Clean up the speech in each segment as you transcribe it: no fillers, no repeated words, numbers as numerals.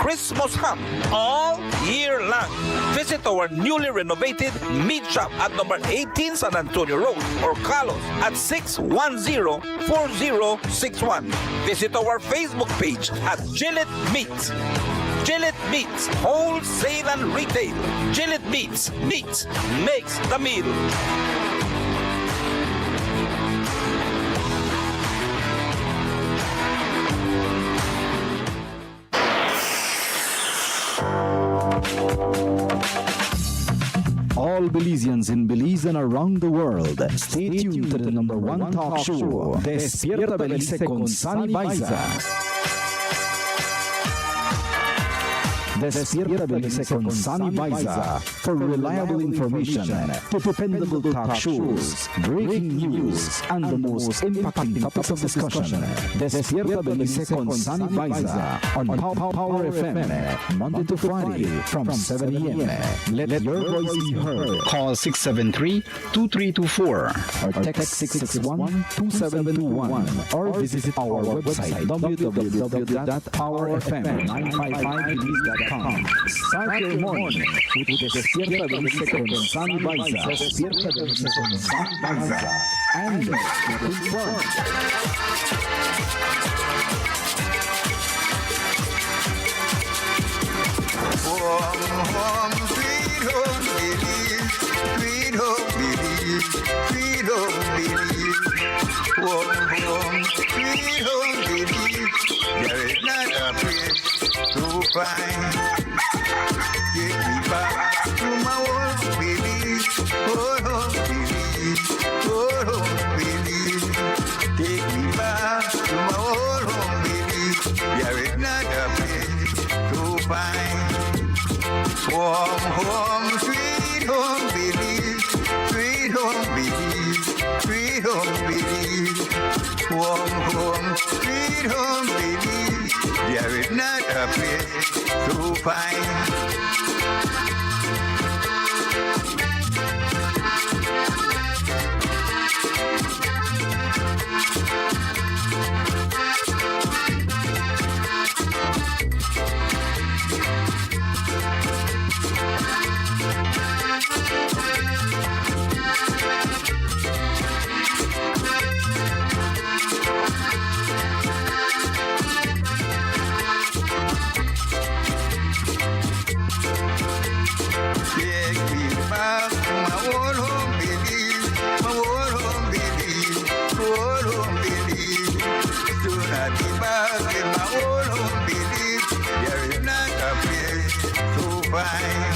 Christmas ham all year long. Visit our newly renovated meat shop at number 18 San Antonio Road or call us at 610-4061. Visit our Facebook page at Gillette Meats. Gillette Meats, wholesale and retail. Gillette Meats makes the meal. All Belizeans in Belize and around the world, stay tuned to the number one talk show, Despierta Belize con Sunny Baiza. Despierta Belize con Sunny Baiza for reliable information, dependable talk shows, breaking news, and the most impacting topics of discussion. Despierta Belize con Sunny Baiza on Power FM, Monday to Friday from 7 a.m. Let your voice be heard. Call 673-2324 or text 661-2721 or visit our website www.powerfm955belize.com. Start your morning with Despierta Belize con Sunny Baiza. Despierta Belize con Sunny Baiza. And informed. Home, sweet home, Belize, sweet home, Belize, sweet home, Belize. Home, sweet home, Belize. There is not a place so fine. Take me back to my home, Belize, home, Belize, home, Belize. Take me back to my home, Belize. There is not a place so fine. Home, sweet home, Belize, sweet home, Belize, sweet home, Belize. Home, sweet home, Belize. There is not a place so fine. Take me back to my old home, Belize, my old home, Belize, old home, Belize. Soon I'll be back in my old home, Belize. There is not a place so fine.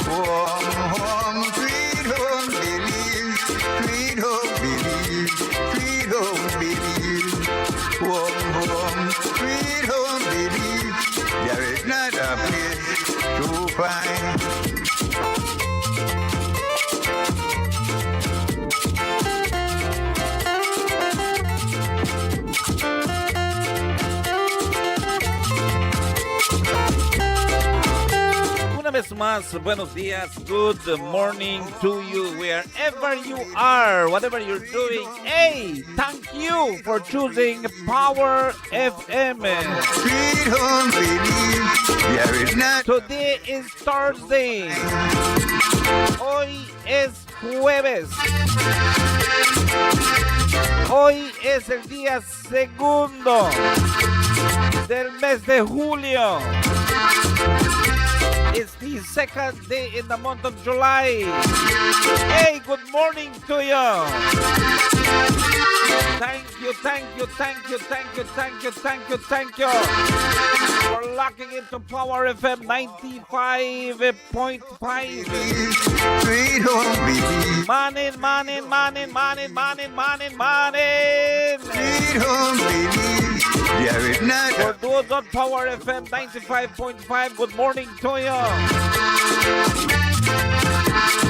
Home, sweet home, Belize, sweet home, Belize, sweet home, Belize. Home, sweet home, Belize. There is not a place so fine. Una vez más, buenos días, good morning to you, wherever you are, whatever you're doing. Hey, thank you for choosing Power FM. Sweet home, Belize, there is not. Today is Thursday. Hoy es jueves. Hoy es el día segundo del mes de julio. It's the second day in the month of July. Hey, good morning to you. Thank you for locking into Power FM 95.5. Sweet home, Belize. Morning. Sweet home, Belize. There is not For a those on Power FM 95.5, good morning to you.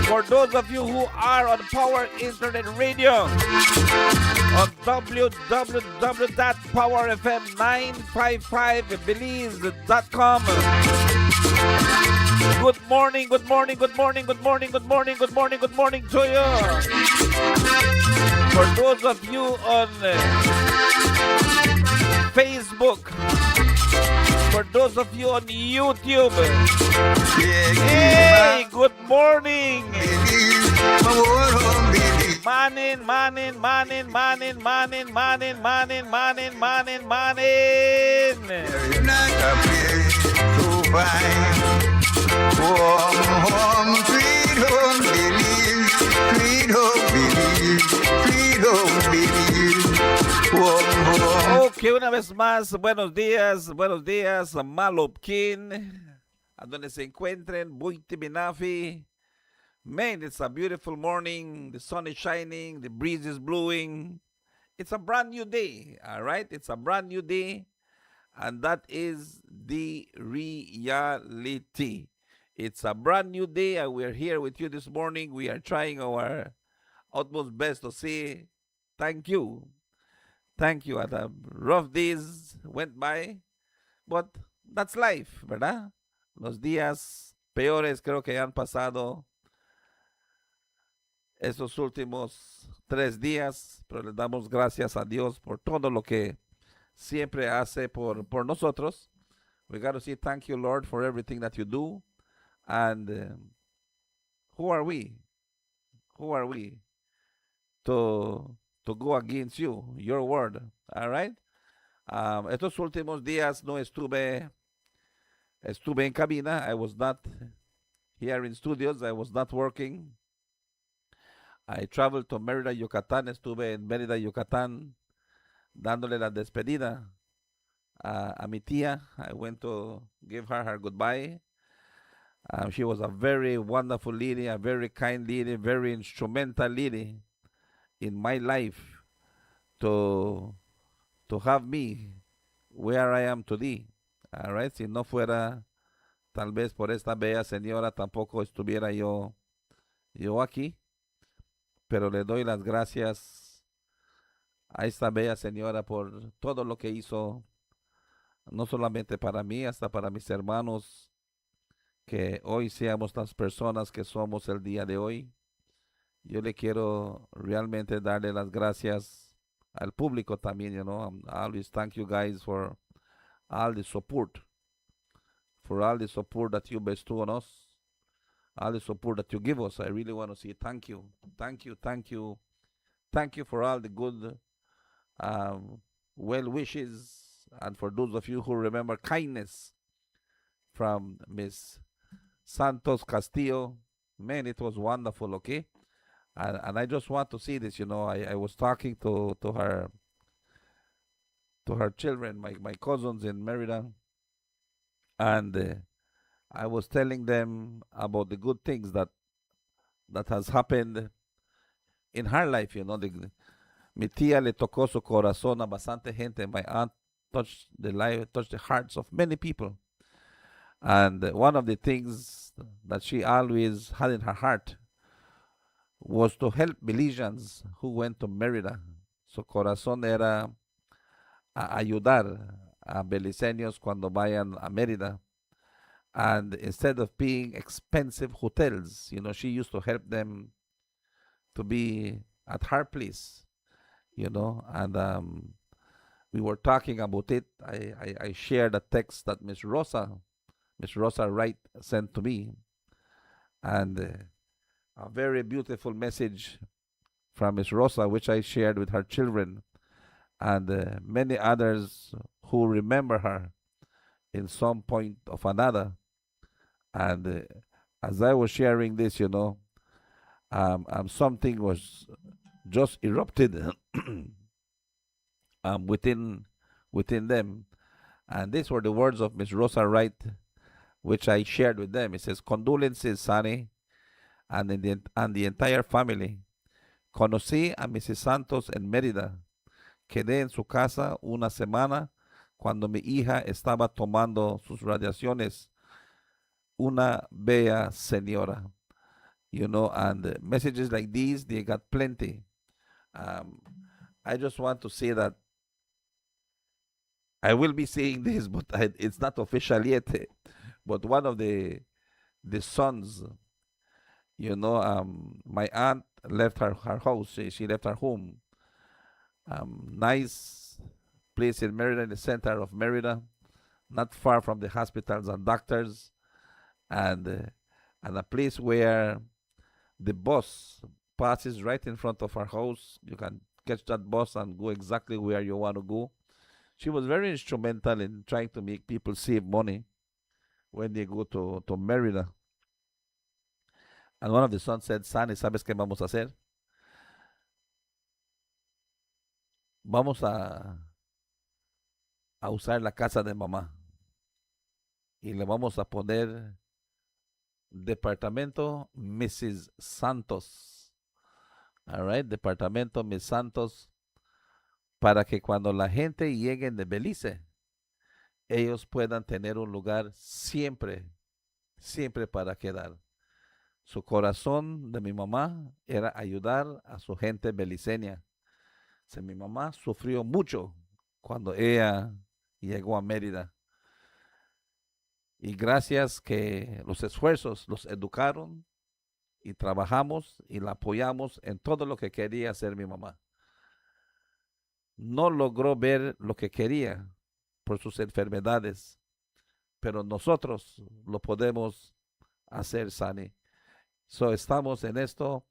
For those of you who are on Power Internet Radio on www.powerfm955belize.com. Good morning to you. For those of you on Facebook, for those of you on YouTube. Yeah, Hey, good morning. Belize, my world Belize. Manin, manin, manin, manin, manin, manin, manin, manin, manin, manin. There is not a place so fine. Home, sweet home Belize, sweet home Belize, sweet home Belize. Home. Ok, una vez más, buenos días, Malopkin, a donde se encuentren, Buiti Binafi. Man, it's a beautiful morning, the sun is shining, the breeze is blowing. It's a brand new day, all right? It's a brand new day, and that is the reality. It's a brand new day, and we're here with you this morning. We are trying our utmost best to say thank you. Thank you. The rough days went by, but that's life, ¿verdad? Los días peores creo que han pasado estos últimos 3 días, pero le damos gracias a Dios por todo lo que siempre hace por nosotros. We got to say thank you, Lord, for everything that you do. And who are we? Who are we to go against you, your word? All right. Estos últimos días no estuve en cabina. I was not here in studios. I was not working. I traveled to Mérida, Yucatán. Estuve en Mérida, Yucatán, dándole la despedida a mi tía. I went to give her goodbye. She was a very wonderful lady, a very kind lady, very instrumental lady in my life to have me where I am today. All right? Si no fuera tal vez por esta bella señora, tampoco estuviera yo aquí. Pero le doy las gracias a esta bella señora por todo lo que hizo, no solamente para mí, hasta para mis hermanos, que hoy seamos las personas que somos el día de hoy. Yo le quiero realmente darle las gracias al público también, you know. I always thank you guys for all the support, that you bestow on us, all the support that you give us. I really want to say thank you for all the good well wishes, and for those of you who remember kindness from Miss Santos Castillo. Man, it was wonderful, okay? And I just want to see this, you know. I was talking to her children, my cousins in Merida, and I was telling them about the good things that has happened in her life, you know. Mi tía le tocó su corazón a bastante gente. My aunt touched the hearts of many people. And one of the things that she always had in her heart was to help Belizeans who went to Merida. Su corazón era ayudar a beliceños cuando vayan a Merida. And instead of paying expensive hotels, you know, she used to help them to be at her place, you know. And we were talking about it. I shared a text that Miss Rosa Wright sent to me, and a very beautiful message from Miss Rosa, which I shared with her children and many others who remember her in some point of another. And as I was sharing this, you know, something was just erupted within them. And these were the words of Miss Rosa Wright, which I shared with them. It says, "Condolences, Sonny, and the entire family. Conocí a Mrs. Santos en Mérida. Quedé en su casa una semana cuando mi hija estaba tomando sus radiaciones. Una bella señora." You know, and messages like these, they got plenty. I just want to say that I will be saying this, but it's not official yet. But one of the sons, you know, my aunt left her house. She left her home. Nice place in Merida, in the center of Merida. not far from the hospitals and doctors, and a place where the bus passes right in front of our house. You can catch that bus and go exactly where you want to go. She was very instrumental in trying to make people save money when they go to Merida. And one of the sons said, Sonny, ¿sabes qué vamos a hacer? Vamos a usar la casa de mamá y le vamos a poner Departamento Mrs. Santos. All right, Departamento Miss Santos, para que cuando la gente llegue de Belice, ellos puedan tener un lugar siempre, siempre para quedar. Su corazón de mi mamá era ayudar a su gente beliceña. Mi mamá sufrió mucho cuando ella llegó a Mérida. Y gracias que los esfuerzos los educaron y trabajamos y la apoyamos en todo lo que quería hacer mi mamá. No logró ver lo que quería por sus enfermedades, pero nosotros lo podemos hacer, Sani. So, estamos en esto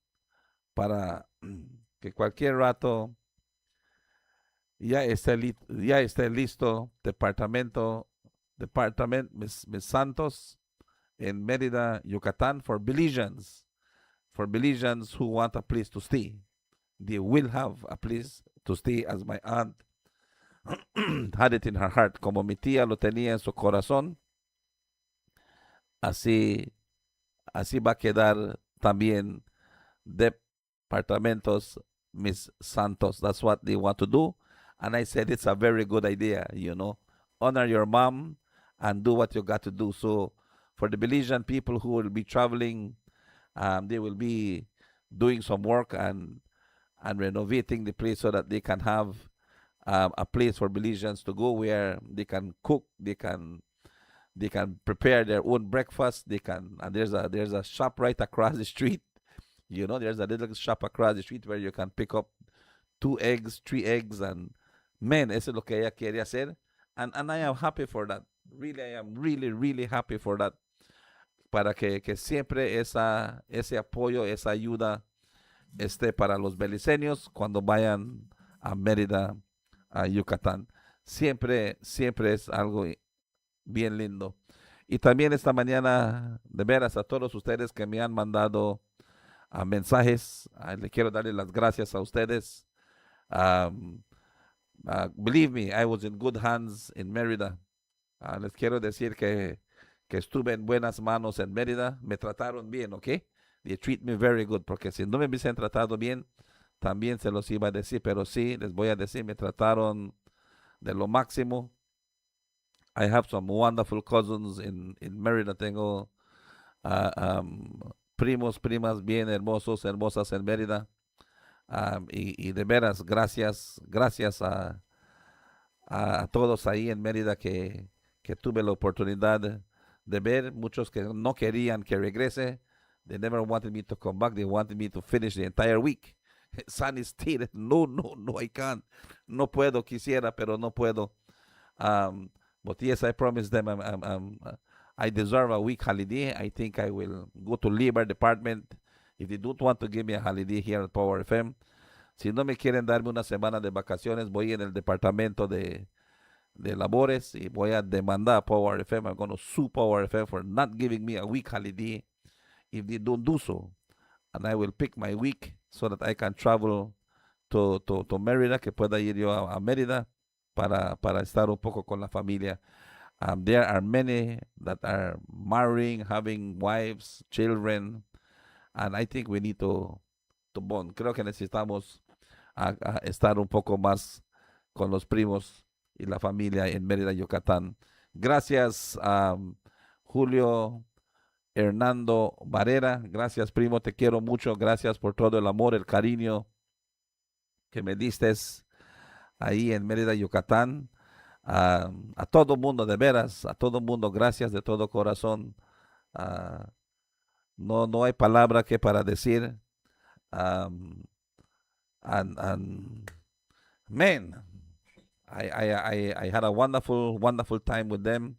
para que cualquier rato ya esté listo Departamento Mis Santos en Mérida, Yucatán, for Belizeans who want a place to stay. They will have a place to stay, as my aunt had it in her heart. Como mi tía lo tenía en su corazón, así va a quedar también Departamentos Mis Santos. That's what they want to do. And I said, it's a very good idea, Honor your mom and do what you got to do. So for the Belizean people who will be traveling, they will be doing some work and renovating the place so that they can have a place for Belizeans to go where they can cook, they can prepare their own breakfast. And there's a shop right across the street. There's a little shop across the street where you can pick up 2 eggs, 3 eggs, and man, eso es lo que ella quiere hacer. And I am happy for that. Really, I am really, really happy for that. Para que siempre ese apoyo, esa ayuda esté para los beliceños cuando vayan a Mérida, a Yucatán. Siempre es algo bien lindo. Y también esta mañana, de veras, a todos ustedes que me han mandado mensajes, le quiero darle las gracias a ustedes. Believe me, I was in good hands in Mérida. Les quiero decir que estuve en buenas manos en Mérida. Me trataron bien, ¿ok? They treat me very good, porque si no me hubiesen tratado bien, también se los iba a decir, pero sí, les voy a decir, me trataron de lo máximo. I have some wonderful cousins in Mérida. Tengo primos, primas bien hermosas en Mérida. Y de veras, gracias a todos ahí en Mérida que tuve la oportunidad de ver. Muchos que no querían que regrese. They never wanted me to come back. They wanted me to finish the entire week. Sunny stated, no, I can't. No puedo, quisiera, pero no puedo. But yes, I promised them I deserve a week holiday. I think I will go to labor department if they don't want to give me a holiday here at Power FM. Si no me quieren darme una semana de vacaciones, voy en el departamento de labores y voy a demandar a Power FM. I'm going to sue Power FM for not giving me a week holiday if they don't do so. And I will pick my week so that I can travel to Mérida, que pueda ir yo a Mérida para estar un poco con la familia. There are many that are marrying, having wives, children, and I think we need to bond. Creo que necesitamos estar un poco más con los primos y la familia en Mérida, Yucatán. Gracias, Julio Hernando Barrera. Gracias, primo, te quiero mucho. Gracias por todo el amor, el cariño que me diste ahí en Mérida, Yucatán. A todo mundo, de veras, a todo mundo, gracias de todo corazón. No hay palabra que para decir. Man, I had a wonderful, wonderful time with them.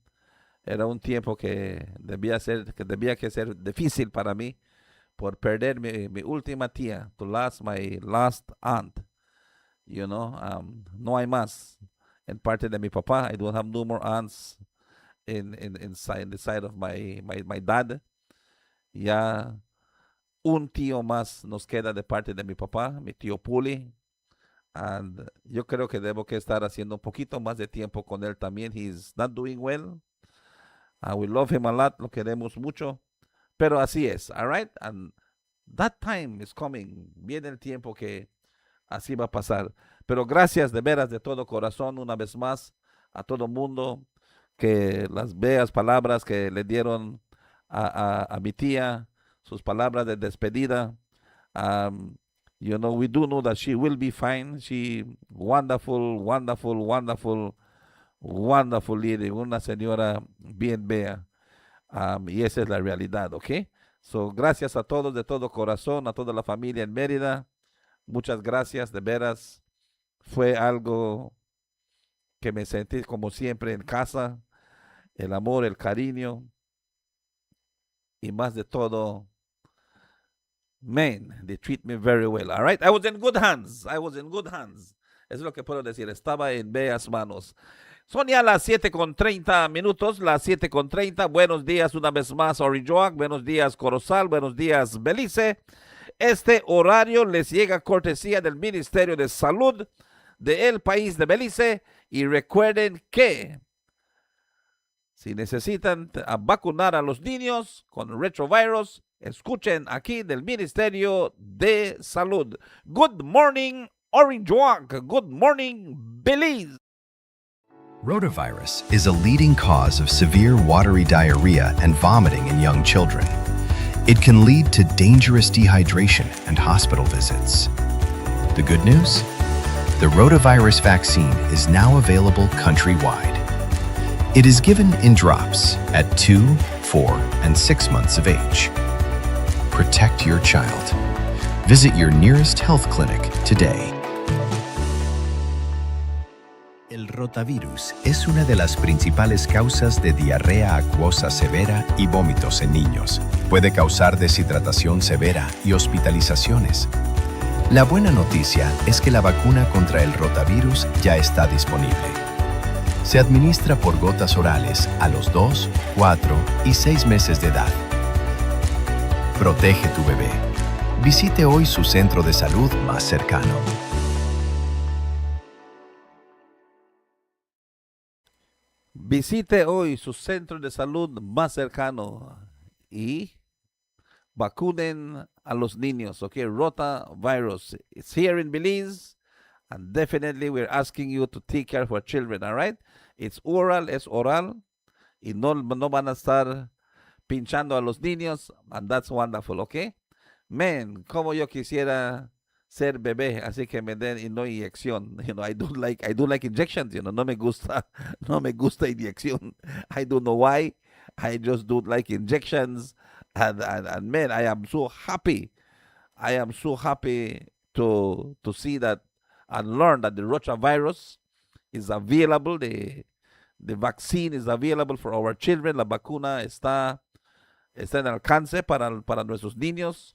Era un tiempo que debía que ser difícil para mí por perder mi última tía, my last aunt. No hay más en parte de mi papá. I don't have no more aunts in the side of my dad. Ya un tío más nos queda de parte de mi papá, mi tío Puli. And yo creo que debo que estar haciendo un poquito más de tiempo con él también. He's not doing well. We love him a lot, lo queremos mucho. Pero así es, all right? And that time is coming. Viene el tiempo que así va a pasar. Pero gracias de veras, de todo corazón, una vez más, a todo mundo, que las bellas palabras que le dieron a mi tía, sus palabras de despedida. We do know that she will be fine. She, wonderful, wonderful, wonderful, wonderful lady, una señora bien bella. Y esa es la realidad, ¿ok? So, gracias a todos de todo corazón, a toda la familia en Mérida. Muchas gracias, de veras. Fue algo que me sentí como siempre en casa. El amor, el cariño. Y más de todo, man, they treat me very well, all right? I was in good hands. I was in good hands. Eso es lo que puedo decir. Estaba en bellas manos. Son ya las 7:30, las 7:30. Buenos días una vez más, Orinjoac. Buenos días, Corozal. Buenos días, Belize. Este horario les llega cortesía del Ministerio de Salud del país de Belice. Y recuerden que si necesitan vacunar a los niños con retrovirus, escuchen aquí del Ministerio de Salud. Good morning, Orinjoac. Good morning, Belize. Rotavirus is a leading cause of severe watery diarrhea and vomiting in young children. It can lead to dangerous dehydration and hospital visits. The good news? The rotavirus vaccine is now available countrywide. It is given in drops at 2, 4, and 6 months of age. Protect your child. Visit your nearest health clinic today. El rotavirus es una de las principales causas de diarrea acuosa severa y vómitos en niños. Puede causar deshidratación severa y hospitalizaciones. La buena noticia es que la vacuna contra el rotavirus ya está disponible. Se administra por gotas orales a los 2, 4 y 6 meses de edad. Protege tu bebé. Visite hoy su centro de salud más cercano. Visite hoy su centro de salud más cercano y vacunen a los niños, okay? Rotavirus. It's here in Belize, and definitely we're asking you to take care of our children, all right? It's oral, es oral, y no van a estar pinchando a los niños, and that's wonderful, okay? Man, como yo quisiera ser bebé, así que me den y no inyección. I do like injections, no me gusta, no me gusta inyección. I don't know why. I just don't like injections. And man, I am so happy. I am so happy to see that and learn that the rotavirus is available. The vaccine is available for our children. La vacuna está en alcance para nuestros niños.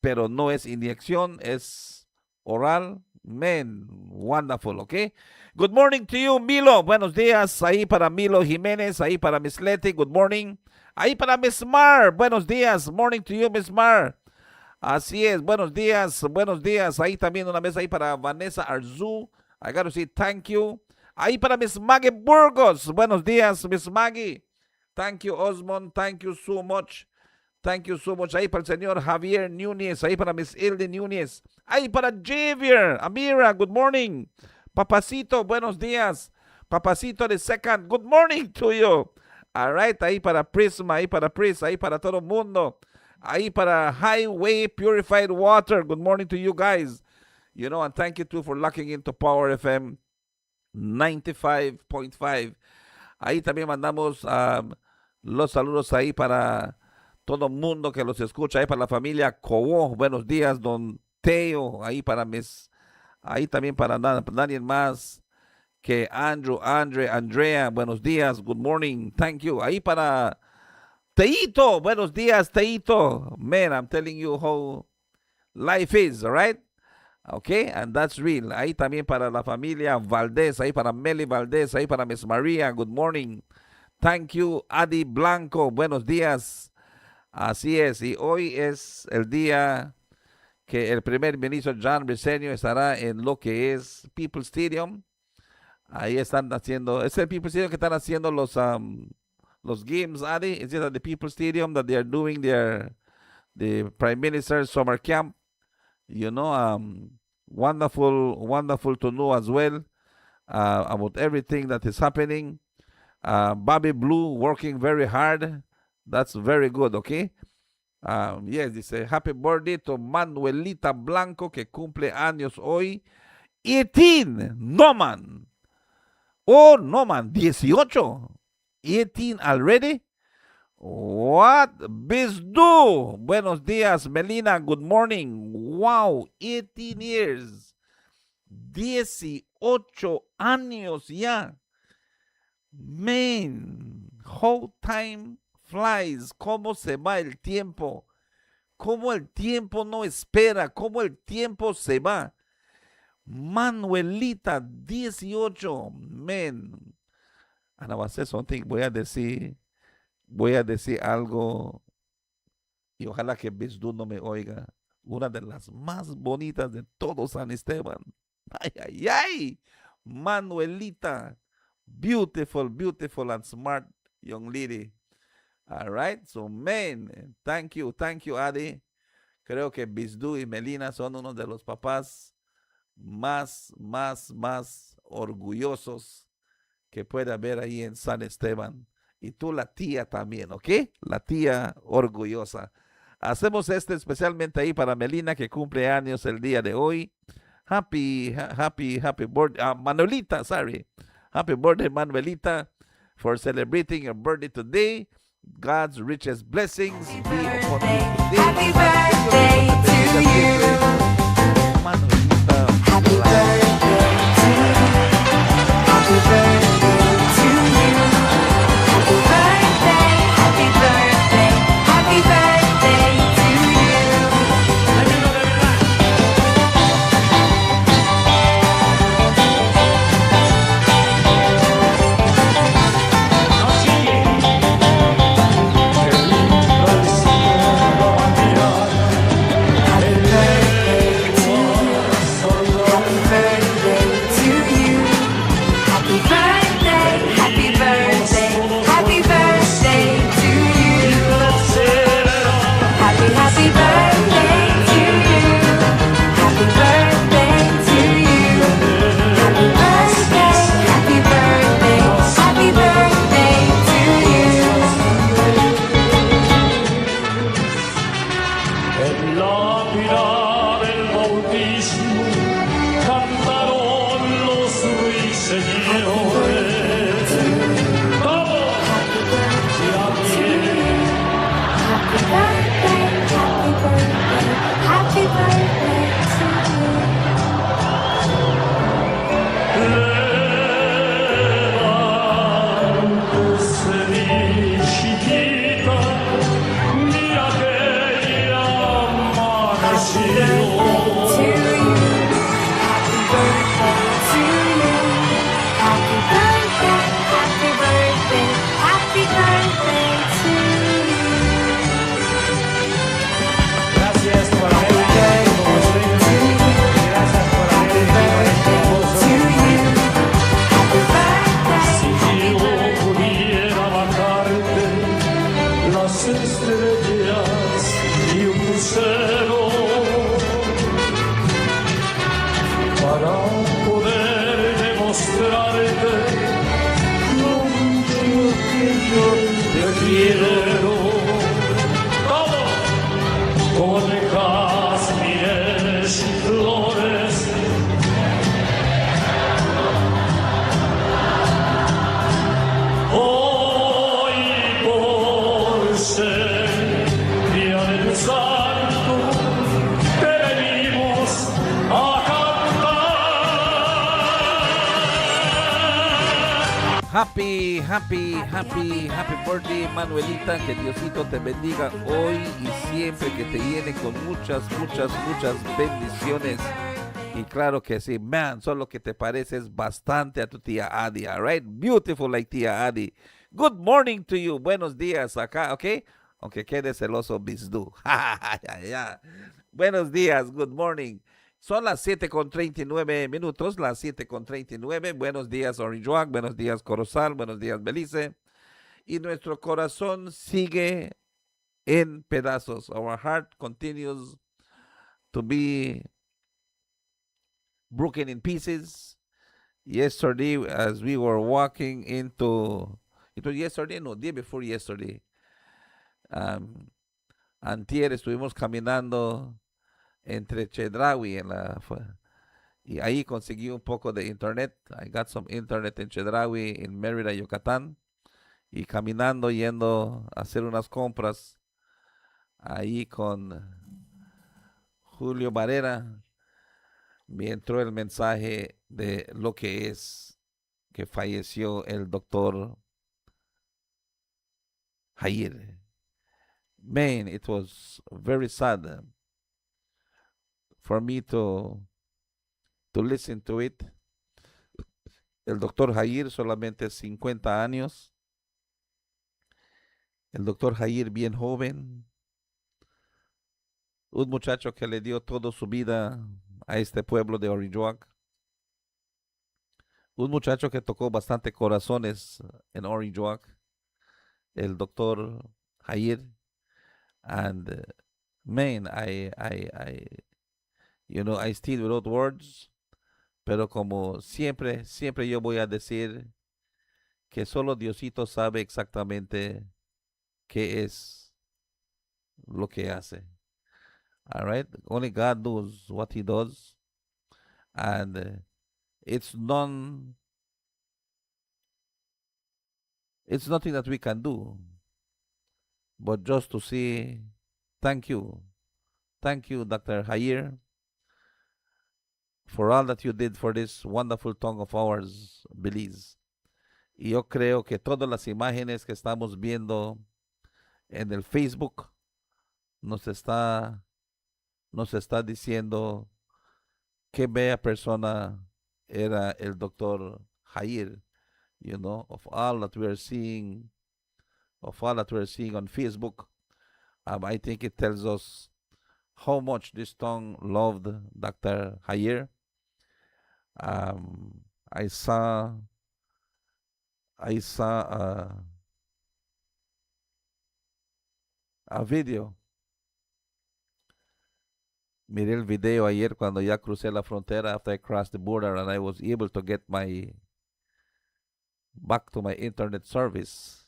Pero no es inyección, es oral. Man, wonderful, okay? Good morning to you, Milo. Buenos días. Ahí para Milo Jiménez, ahí para Miss Leti. Good morning. Ahí para Miss Mar. Buenos días. Morning to you, Miss Mar. Así es. Buenos días. Buenos días. Ahí también una vez ahí para Vanessa Arzu. I got to say thank you. Ahí para Miss Maggie Burgos. Buenos días, Miss Maggie. Thank you, Osmond. Thank you so much. Thank you so much. Ahí para el señor Javier Núñez. Ahí para Miss Hilde Núñez. Ahí para Javier. Amira, good morning. Papacito, buenos días. Papacito de second, good morning to you. All right. Ahí para Prisma. Ahí para Pris. Ahí para todo el mundo. Ahí para Highway Purified Water. Good morning to you guys. And thank you too for locking into Power FM 95.5. Ahí también mandamos los saludos ahí para todo el mundo que los escucha, ahí para la familia Cobo. Buenos días, don Teo. Ahí para ahí también para nadie más que Andrea, buenos días, good morning, thank you. Ahí para Teito, buenos días, Teito. Man, I'm telling you how life is, all right? Okay, and that's real. Ahí también para la familia Valdés, ahí para Meli Valdés, ahí para Miss María, good morning. Thank you, Adi Blanco, buenos días. Así es, y hoy es el día que el primer ministro John Briceño estará en lo que es People Stadium. Ahí están haciendo, es el People Stadium que están haciendo los games, Adi. Is it at the People Stadium that they are doing the Prime Minister's summer camp? You know, wonderful to know as well about everything that is happening. Bobby Blue working very hard. That's very good, okay? Yes, dice, happy birthday to Manuelita Blanco, que cumple años hoy. 18, no man. Oh, no man, 18. 18 already? What? Bisdu. Buenos días, Melina. Good morning. Wow, 18 years. 18 años ya. Man, how time flies. Cómo se va el tiempo. Cómo el tiempo no espera. Cómo el tiempo se va. Manuelita, 18. Man. And I was saying something. Voy a decir algo. Y ojalá que Bisdu no me oiga. Una de las más bonitas de todo San Esteban. Ay, ay, ay. Manuelita. Beautiful, beautiful and smart young lady. All right. So, man, thank you, Adi. Creo que Bisdu y Melina son uno de los papás más orgullosos que puede haber ahí en San Esteban. Y tú, la tía también, ¿ok? La tía orgullosa. Hacemos especialmente ahí para Melina, que cumple años el día de hoy. Happy birthday, Manuelita, sorry. Happy birthday, Manuelita, for celebrating your birthday today. God's richest blessings be upon you today. Happy birthday to you. Manuelita. Happy birthday to you. Happy birthday to you. Happy birthday, happy birthday, happy birthday to you. Happy birthday, Manuelita. Que Diosito te bendiga hoy y siempre, que te llene con muchas bendiciones. Y claro que sí, man, solo que te pareces bastante a tu tía Adi, alright? Beautiful like tía Adi. Good morning to you. Buenos días acá, ¿ok? Aunque quede celoso, Bisdu. Ya. Buenos días, good morning. Son las 7:39, las 7:39. Buenos días, Orange Walk. Buenos días, Corozal. Buenos días, Belize. Y nuestro corazón sigue en pedazos. Our heart continues to be broken in pieces. Yesterday, as we were walking into, it was yesterday, no, day before yesterday. Antier estuvimos caminando entre Chedraui y ahí conseguí un poco de internet. I got some internet en Chedraui, en Mérida, Yucatán. Y caminando, yendo a hacer unas compras ahí con Julio Barrera, me entró el mensaje de lo que es que falleció el doctor Jair. Man, it was very sad for me to listen to it. El doctor Jair solamente 50 años. El doctor Jair bien joven. Un muchacho que le dio toda su vida a este pueblo de Orange. Un muchacho que tocó bastante corazones en Orange. El doctor Jair. And man, I still without words. Pero como siempre yo voy a decir que solo Diosito sabe exactamente qué es lo que hace. All right? Only God knows what he does. And it's nothing that we can do, but just to say thank you. Thank you, Dr. Jair, for all that you did for this wonderful tongue of ours, Belize. Y yo creo que todas las imágenes que estamos viendo en el Facebook nos está diciendo qué bella persona era el doctor Jair, of all that we are seeing, on Facebook. I think it tells us how much this tongue loved Dr. Jair. I saw a video. Miré el video ayer cuando ya crucé la frontera, after I crossed the border, and I was able to get back to my internet service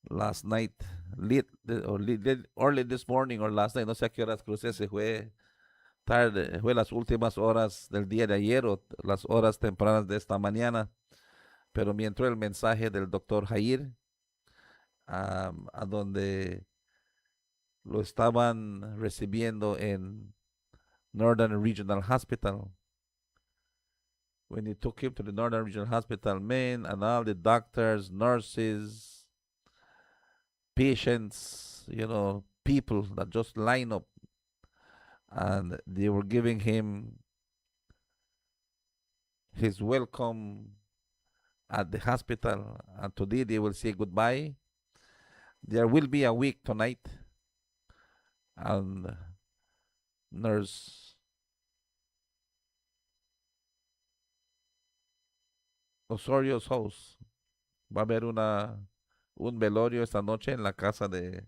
last night, early this morning or last night, no sé a qué horas crucé, se fue tarde, fue las últimas horas del día de ayer o las horas tempranas de esta mañana, pero me entró el mensaje del doctor Jair, a donde lo estaban recibiendo en Northern Regional Hospital. When he took him to the Northern Regional Hospital, man, and all the doctors, nurses, patients, people that just line up, and they were giving him his welcome at the hospital, and today they will say goodbye. There will be a week tonight, and Nurse Osorio's house. Va a haber un velorio esta noche en la casa de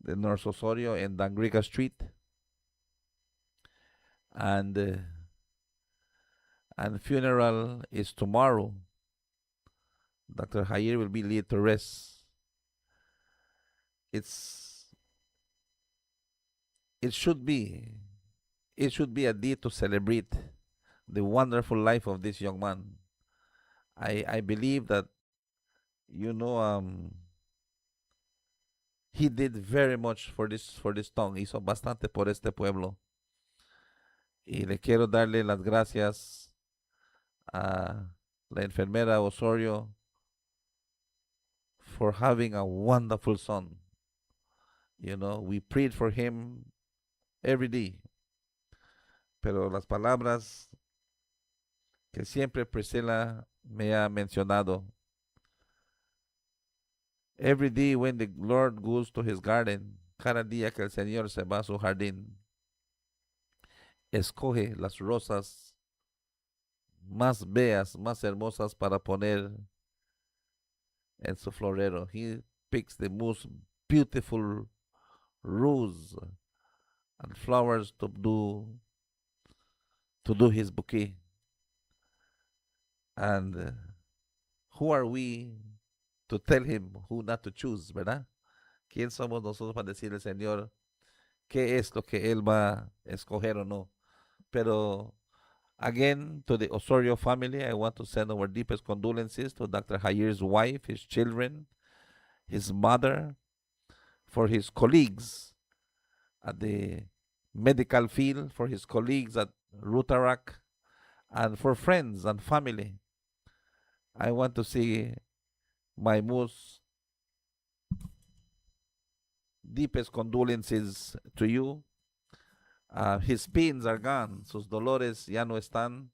Nurse Osorio en Dangriga Street. And funeral is tomorrow. Dr. Jair will be laid to rest. It should be a day to celebrate the wonderful life of this young man. I believe that he did very much for this tongue. Hizo bastante por este pueblo. Y le quiero darle las gracias a la enfermera Osorio, for having a wonderful son. You know, we prayed for him every day. Pero las palabras que siempre Priscilla me ha mencionado, every day when the Lord goes to his garden, cada día que el Señor se va a su jardín, escoge las rosas más bellas, más hermosas para poner en su florero. He picks the most beautiful rose and flowers to do his bouquet. And who are we to tell him who not to choose, ¿verdad? ¿Quién somos nosotros para decirle al Señor qué es lo que él va a escoger o no? Pero again, to the Osorio family, I want to send our deepest condolences to Dr. Hayir's wife, his children, his mother, for his colleagues at the medical field, for his colleagues at Rutarac, and for friends and family. I want to say my most deepest condolences to you. His pains are gone, sus dolores ya no están,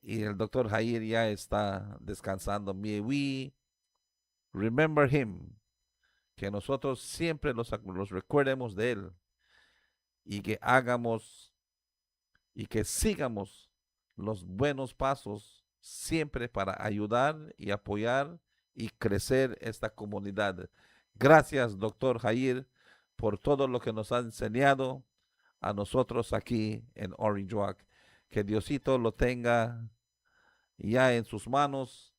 y el doctor Jair ya está descansando. May we remember him, que nosotros siempre los recuerdemos de él, y que hagamos y que sigamos los buenos pasos siempre para ayudar y apoyar y crecer esta comunidad. Gracias, doctor Jair, por todo lo que nos ha enseñado a nosotros aquí en Orange Walk. Que Diosito lo tenga ya en sus manos.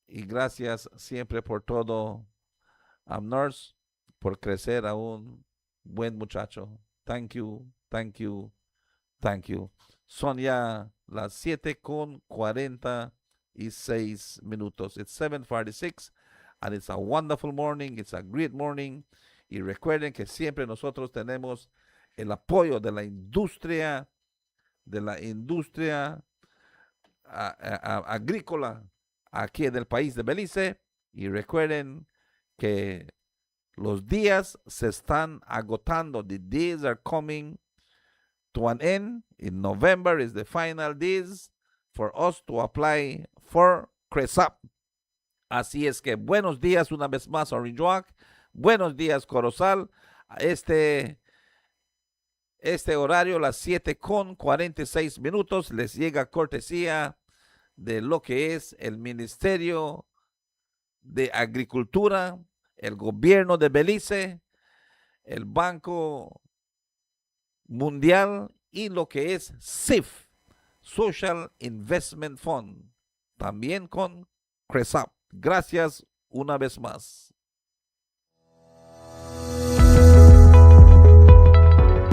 Y gracias siempre por todo, Nurse, por crecer a un buen muchacho. Thank you, thank you, thank you. Son ya las 7:46. It's 7:46 and it's a wonderful morning. It's a great morning. Y recuerden que siempre nosotros tenemos el apoyo de la industria agrícola aquí del país de Belice. Y recuerden que los días se están agotando. The days are coming to an end. In November is the final days for us to apply for CRESAP. Así es que buenos días una vez más, Orange Walk. Buenos días, Corozal. Este horario, las 7:46, les llega cortesía de lo que es el Ministerio de Agricultura, el gobierno de Belice, el Banco Mundial y lo que es SIF, Social Investment Fund, también con CRESAP. Gracias una vez más.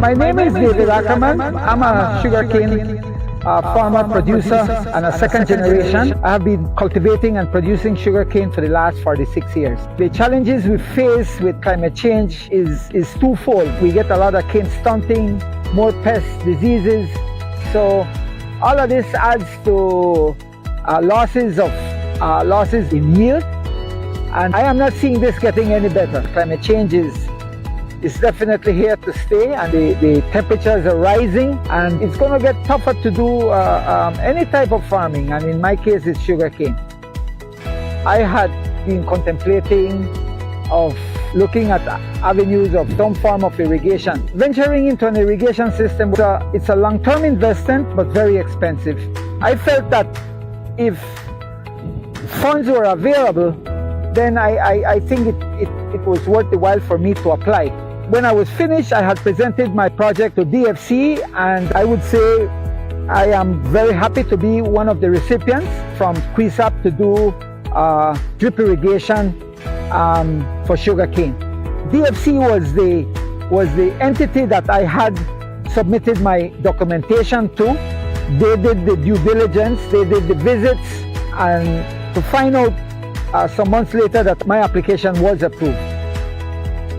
My name is David Ackerman. I'm a sugarcane farmer, producer, and a second generation. I have been cultivating and producing sugarcane for the last 46 years. The challenges we face with climate change is twofold. We get a lot of cane stunting, more pests, diseases. So all of this adds to losses in yield. And I am not seeing this getting any better. Climate change is definitely here to stay, and the temperatures are rising, and it's going to get tougher to do any type of farming, and in my case it's sugarcane. I had been contemplating of looking at avenues of some form of irrigation. Venturing into an irrigation system, it's a long-term investment but very expensive. I felt that if funds were available, then I think it was worth the while for me to apply. When I was finished, I had presented my project to DFC, and I would say I am very happy to be one of the recipients from QUISAP to do drip irrigation for sugarcane. DFC was the entity that I had submitted my documentation to. They did the due diligence, they did the visits, and to find out some months later that my application was approved.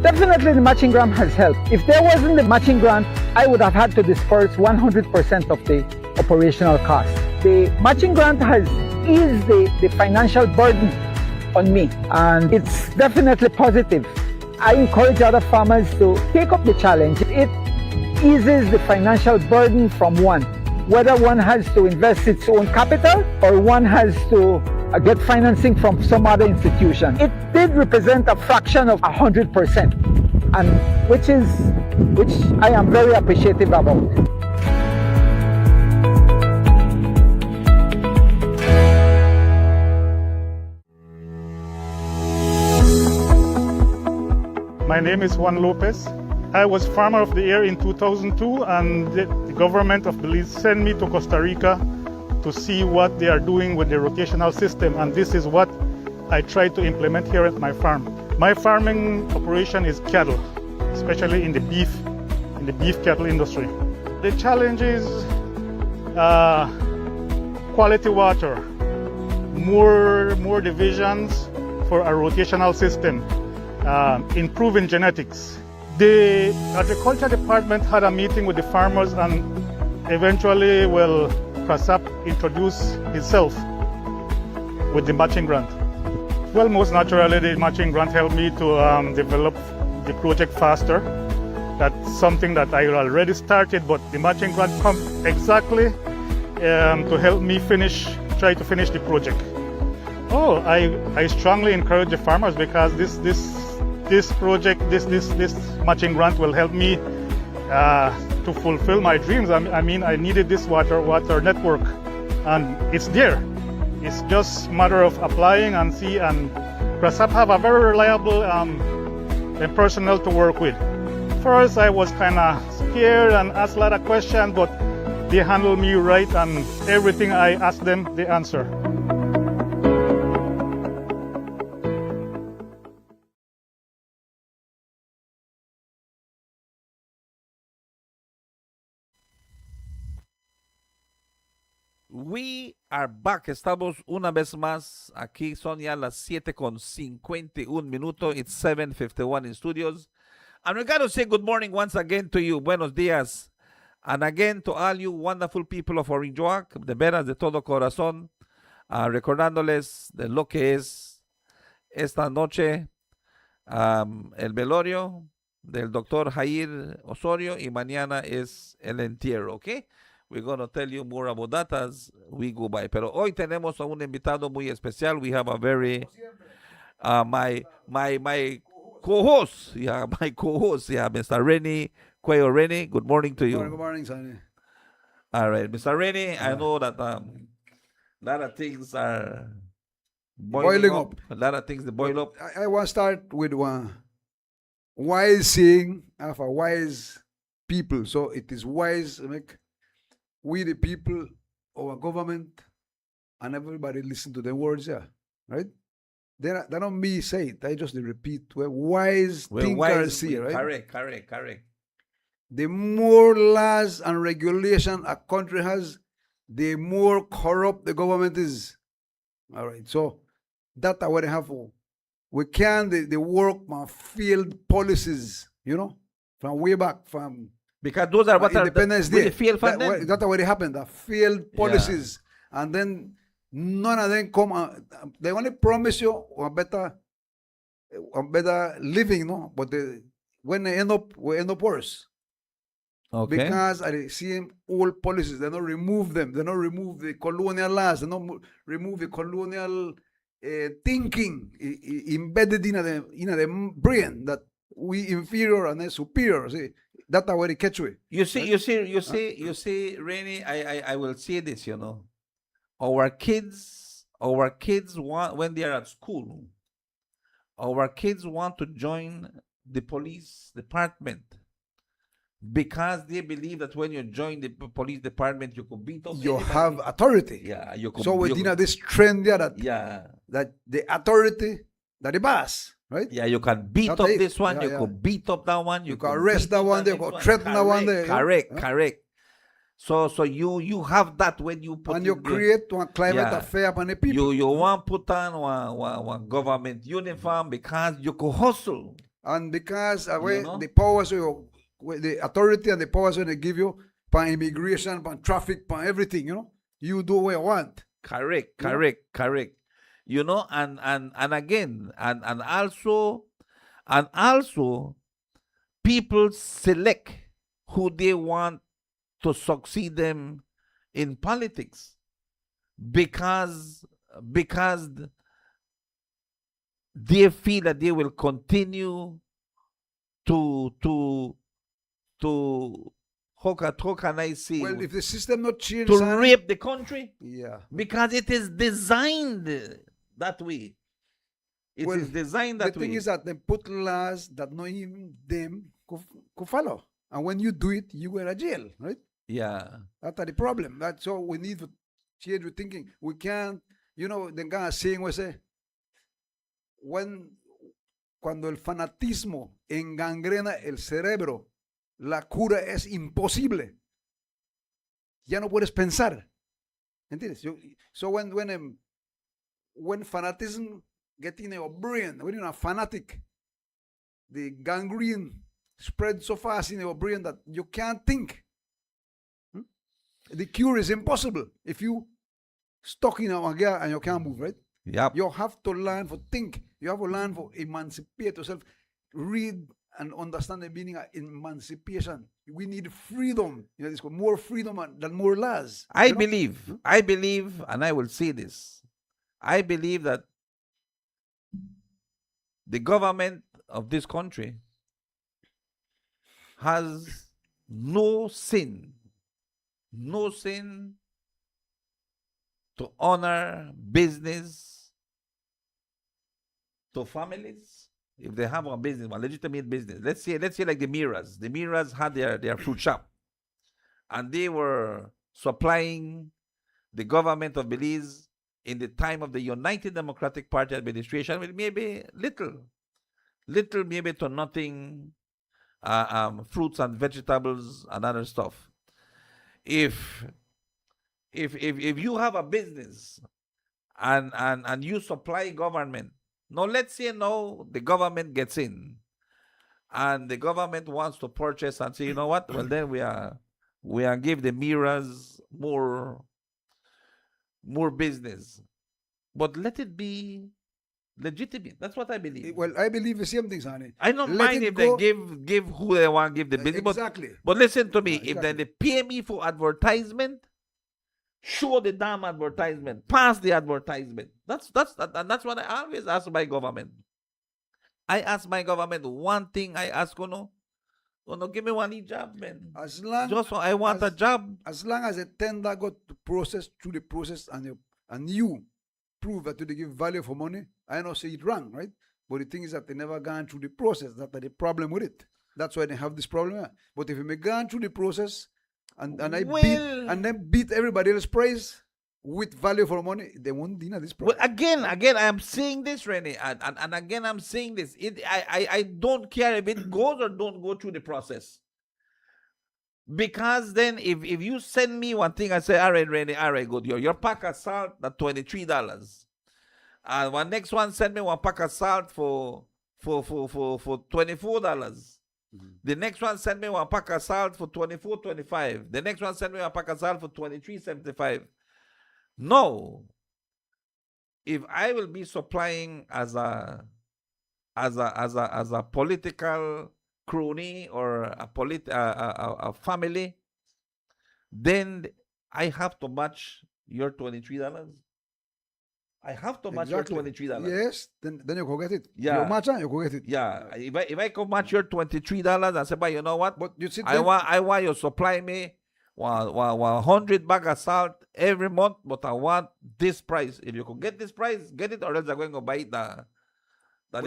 Definitely the matching grant has helped. If there wasn't the matching grant, I would have had to disperse 100% of the operational cost. The matching grant has eased the financial burden on me, and it's definitely positive. I encourage other farmers to take up the challenge. It eases the financial burden from one, whether one has to invest its own capital or one has to get financing from some other institution. It did represent a fraction of 100%, and which I am very appreciative about. My name is Juan Lopez. I was Farmer of the Year in 2002, and the government of Belize sent me to Costa Rica to see what they are doing with the rotational system, and this is what I try to implement here at my farm. My farming operation is cattle, especially in the beef cattle industry. The challenge is quality water, more divisions for a rotational system, improving genetics. The agriculture department had a meeting with the farmers, and eventually, CRASAP introduced itself with the matching grant. Well, most naturally, the matching grant helped me to develop the project faster. That's something that I already started, but the matching grant comes exactly to help me try to finish the project. Oh, I strongly encourage the farmers, because this project, this matching grant will help me to fulfill my dreams. I mean, I needed this water network, and it's there. It's just a matter of applying and see, and CRASAP have a very reliable personnel to work with. First, I was kind of scared and asked a lot of questions, but they handled me right, and everything I asked them, they answer. We are back. Estamos una vez más aquí. Son ya las 7:51. It's 7:51 in studios. And we got to say good morning once again to you. Buenos días. And again to all you wonderful people of Orinjoac, de veras de todo corazón, recordándoles de lo que es esta noche el velorio del doctor Jair Osorio, y mañana es el entierro, ¿ok? We're going to tell you more about that as we go by. Pero hoy tenemos a un invitado muy especial. We have a very, my co-host, Mr. Rennie Cuello. Rennie, good morning to you. Good morning, Sonny. All right, Mr. Rennie, I know that a lot of things are boiling up. A lot of things that boil up. I want to start with one wise saying of a wise people. So it is wise, make we the people, our government, and everybody listen to the words here, right? They're not me say it. I just repeat. Where wise thinkers here, right? Correct. The more laws and regulation a country has, the more corrupt the government is. All right. So that's what I have. We can the work on field policies, from way back from. Because those are what are Independence the Day. field funding. That's what happened. The failed policies, and then none of them come. They only promise you a better living, no. But when they end up, we end up worse. Okay. Because I see old policies. They don't remove them. They don't remove the colonial laws. They don't remove the colonial thinking embedded in the brain that we inferior and they superior. See. That's how they catch me. You see, Rennie, I will say this, Our kids want, when they are at school, our kids want to join the police department because they believe that when you join the police department, you could beat up you anybody. have authority. Yeah, you could. So within this trend there that the authority, that the boss. Right? Yeah, you can beat up this one, you could beat up that one, you can arrest that one, you can threaten that one there. Correct. So you have that when you put and you create one climate affair upon the people. You want to put on one government uniform because you could hustle. And because the powers, the authority and the powers when they give you, for immigration, for traffic, for everything, You do what you want. Correct, You know? correct. You know, and again, and also people select who they want to succeed them in politics because they feel that they will continue to how can I say, Well, if the system not change, to Sonny, rape the country yeah. because it is designed that way. It is Well, designed The that thing way. is that they put laws that not even them could follow. And when you do it, you go in a jail, right? Yeah. That's the problem. That's all we need to change the thinking. We can't, the kind of saying we say, cuando el fanatismo engangrena el cerebro, la cura es imposible. Ya no puedes pensar. ¿Entiendes? So when fanatism gets in your brain, when you're a fanatic, the gangrene spreads so fast in your brain that you can't think. The cure is impossible if you stuck in a gear and you can't move, right? Yep. You have to learn to think. You have to learn to emancipate yourself. Read and understand the meaning of emancipation. We need freedom. It's got more freedom than more laws. I believe, and I will say this. I believe that the government of this country has no sin to honor business to families if they have a business, a legitimate business. Let's say like the Miras. The Miras had their fruit shop, and they were supplying the government of Belize in the time of the United Democratic Party administration with maybe little maybe to nothing fruits and vegetables and other stuff. If you have a business and you supply government, now let's say now the government gets in and the government wants to purchase and say, you know what? Well, then we are give the Miras more business, but let it be legitimate. That's what I believe. Well, I believe the same thing, Sonny. I don't Let mind it if go. they give who they want to give the business. Exactly. But listen to me. Yeah, If then they pay me for advertisement, show the damn advertisement. Pass the advertisement. That's what I always ask my government. I ask my government one thing. I ask, give me one job, man. As long Just I want a as- job. as long as a tender got to process through the process and you prove that they give value for money, I don't say it wrong, right? But the thing is that they never gone through the process. That's the problem with it. That's why they have this problem. Here. But if you may gone through the process and then beat everybody else's price with value for money, they won't deny this Well, problem. again, I am saying this, Rene, and again, I'm saying this. I don't care if it goes or don't go through the process. Because then, if you send me one thing, I say, all right, Rene, all right, good. Your pack of salt at $23. And one next one send me one pack of salt for $24. The next one send me one pack of salt for $24.25. The next one send me one pack of salt for $23.75. No. If I will be supplying as a political crony or a family, then I have to match your $23. I have to match your $23. Yes, then you go get it. Yeah. You match it, you go get it. Yeah. If I can match your $23 and say, but you know what? But you see, I want you to supply me 100 bag of salt every month, but I want this price. If you can get this price, get it, or else I'm going to buy it the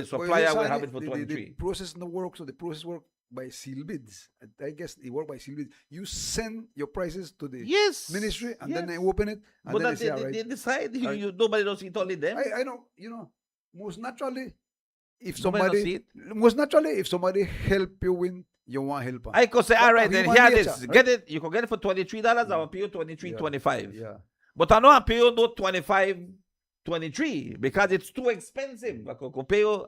supplier will have it for 23. The process no work, so the process work by seal bids. I guess it work by seal bids. You send your prices to the ministry, and then they open it, and But then that they say, all right. they decide. Right. Nobody knows it, only them. I know, most naturally, if Nobody knows it. if somebody help you win, you want help. I could say, But all right, of then human here nature, this. right? Get it. You can get it for $23. I will pay you $23.25. Yeah. But I know I pay you no 25, 23 because it's too expensive. I could pay you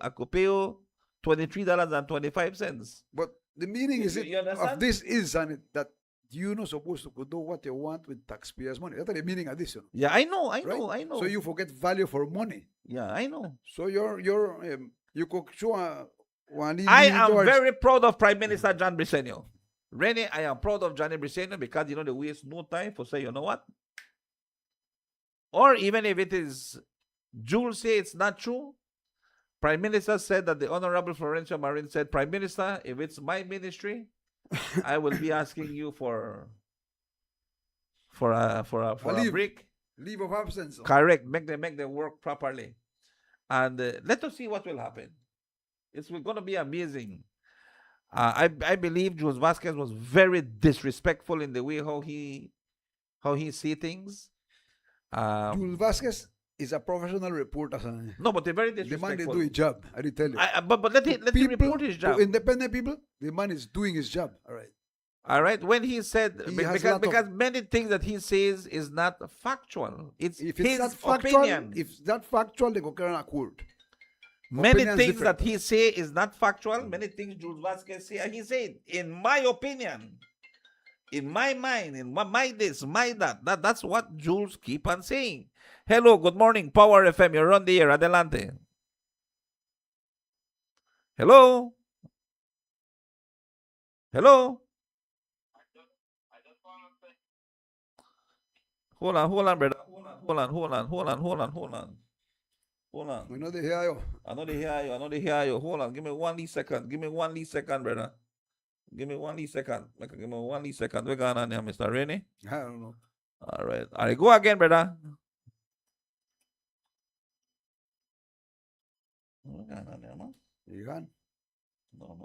$23.25. But the meaning is You understand? of this is and that you're not supposed to do what you want with taxpayers' money. That's the meaning of this, you know, Yeah, I know, I right? know, I know. So you forget value for money. Yeah, I know. So you could show one I individual. am very proud of Prime Minister John Briceño. Rene, I am proud of Johnny Briceño because you know they waste no time for say, you know what? Or even if it is Jules say it's not true, Prime Minister said that the Honorable Florencio Marin said, Prime Minister, if it's my ministry, I will be asking you for a leave. break. Leave of absence. Correct. Make them work properly. And let us see what will happen. It's going to be amazing. I believe Jules Vasquez was very disrespectful in the way how he see things. Jules Vasquez is a professional reporter. Son. No, but they're very The man disrespectful. is doing his job. I did tell you. But let him report his job. Independent people, the man is doing his job. All right. All right. When he said He has because lot of- because many things that he says is not factual. It's If his it's not factual, opinion. if that factual, they go carry a court. Many opinion's things different. that he say is not factual. Many things Jules Vasquez say, and he said, in my opinion, in my mind, in my this, my that. That's what Jules keep on saying. Hello, good morning, Power FM. You're on the air. Adelante. Hello. Hello. Hold on, brother. Hold on. We know they hear you. I know they hear you. Hold on. Give me 1 least second. Brother. Give me 1 least second. Give me 1 least second. What's going on here, Mr. Rainey? I don't know. All right. Go again, brother. What's going on there, man? You can. No.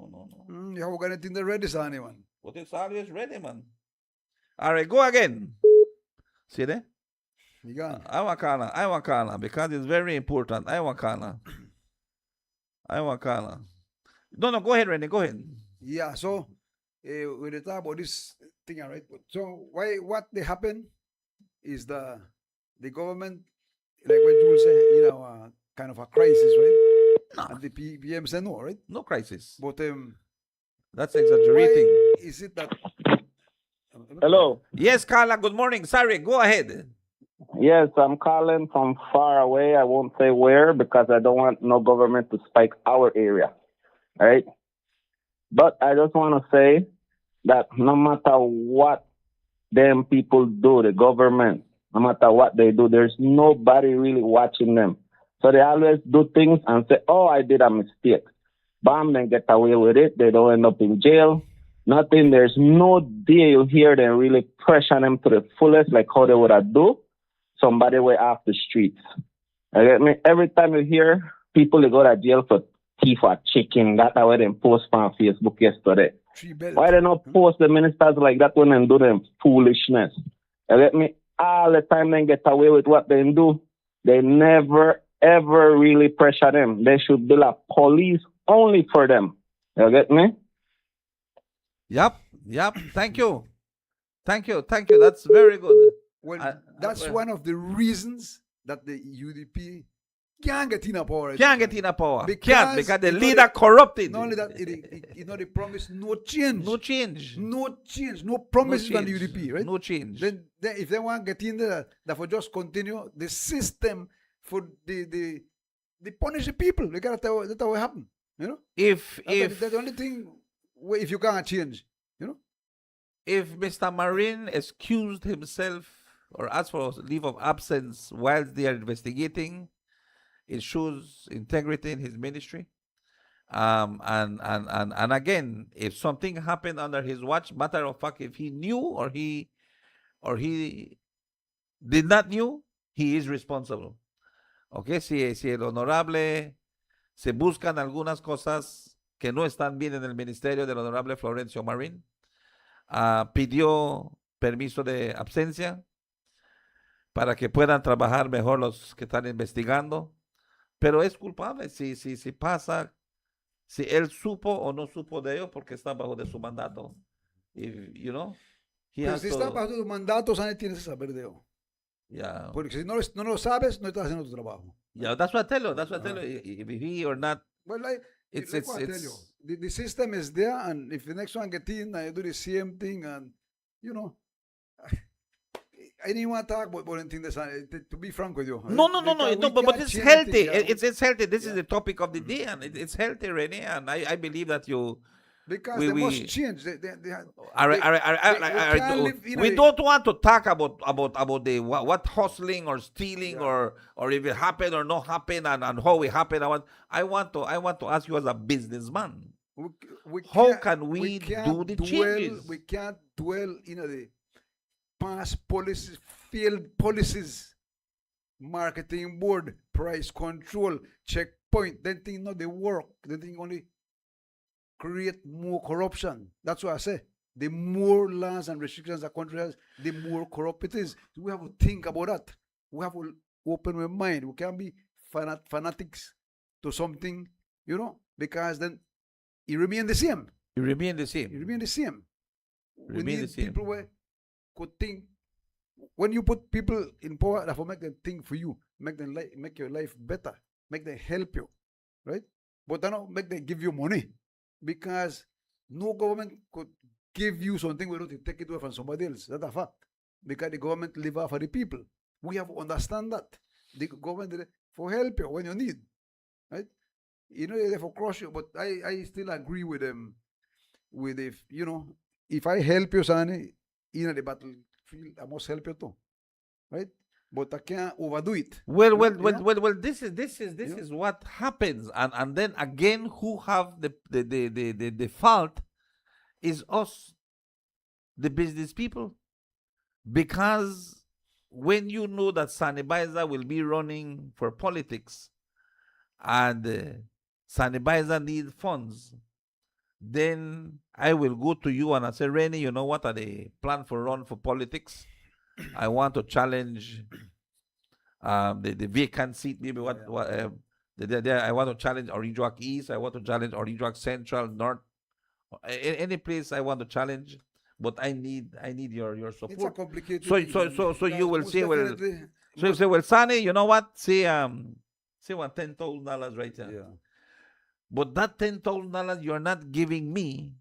You haven't got anything to ready, son, anyone. But it's always ready, man. All right, go again. See there? You can. I want Kana, because it's very important. I want Kana. No, go ahead, Randy. Go ahead. Yeah, so when they talk about this thing, all right? So what they happen is the government, like what Jules said, kind of a crisis, right? No. And the PM said no, right? No crisis. But That's exaggerating. why is it that? Hello. Yes, Carla, good morning. Sorry, go ahead. Yes, I'm calling from far away. I won't say where because I don't want no government to spike our area. All right. But I just want to say that no matter what them people do, the government, no matter what they do, there's nobody really watching them. So they always do things and say, oh, I did a mistake. Bam, then get away with it. They don't end up in jail. Nothing. There's no day you hear them really pressure them to the fullest like how they would have do somebody way off the streets. I mean, every time you hear people they go to jail for thief or chicken, that's how they post on Facebook yesterday. Why they not post the ministers like that when they do them foolishness? Let me all the time they get away with what they do. They never ever really pressure them. They should build a police only for them. You get me? Yep. Thank you. That's very good. Well, that's one of the reasons that the UDP can't get in a power. Can't get in a power. Because Because the leader corrupted. Not only that, they promise no change. No change. No promises No on the change. UDP, right? No change. Then if they want to get in there, that for just continue the system for the punish the people. They gotta tell that's what happen. You know? If That's the only thing if you can't change, you know? if Mr. Marin excused himself or asked for leave of absence while they are investigating, it shows integrity in his ministry. And again, if something happened under his watch, matter of fact, if he knew or he did not knew, he is responsible. Okay, si el honorable se buscan algunas cosas que no están bien en el ministerio del honorable Florencio Marin, pidió permiso de absencia para que puedan trabajar mejor los que están investigando, pero es culpable si pasa, si él supo o no supo de ello porque está bajo de su mandato. He Pero has si to- está bajo tu mandato, nadie tienes que saber de ello. yeah. Porque si no lo sabes, no estás haciendo tu trabajo. Yeah, that's what I tell you. If he or not, Well, like, it's like what I tell you, the system is there, and if the next one get in, I do the same thing, and you know, I didn't want to talk about anything that's to be frank with you. But it's healthy. It's healthy. This is the topic of the day, and it's healthy, Rene. And I believe that you. Because they must change. We don't want to talk about the what hustling or stealing or if it happened or not happen and how it happened. I want to ask you as a businessman. How can we do the changes? We can't dwell in the past policies, failed policies, marketing board, price control, checkpoint. Then thing not they work. Then thing only create more corruption. That's what I say. The more laws and restrictions a country has, the more corrupt it is. We have to think about that. We have to open our mind. We can't be fanatics to something, because then it remain the same. You remain the same. You remain the same. We Remain the need same. people who could think. When you put people in power, that will make them think for you, make your life better, make them help you, right? But don't make them give you money. Because no government could give you something without you take it away from somebody else. That's a fact. Because the government live off of the people. We have to understand that. The government is there for help you when you need. Right? They're there for crush you. But I still agree with them. If I help you, son, in the battlefield, I must help you too. Right? But I can't overdo it. Well. This is what happens, and then again, who have the fault is us, the business people, because when you know that Sanibaiza will be running for politics, and Sanibaiza needs funds, then I will go to you and I say, Rennie, you know what? Are they plan for run for politics? I want to challenge the vacant seat. Maybe I want to challenge Orinjuak East. I want to challenge Orinjuak Central, North. Any place I want to challenge, but I need your support. It's a complicated. So you will say, well, so you say, well, Sani, you know what? Say what, $10,000 right there. Yeah. But that $10,000 you're not giving me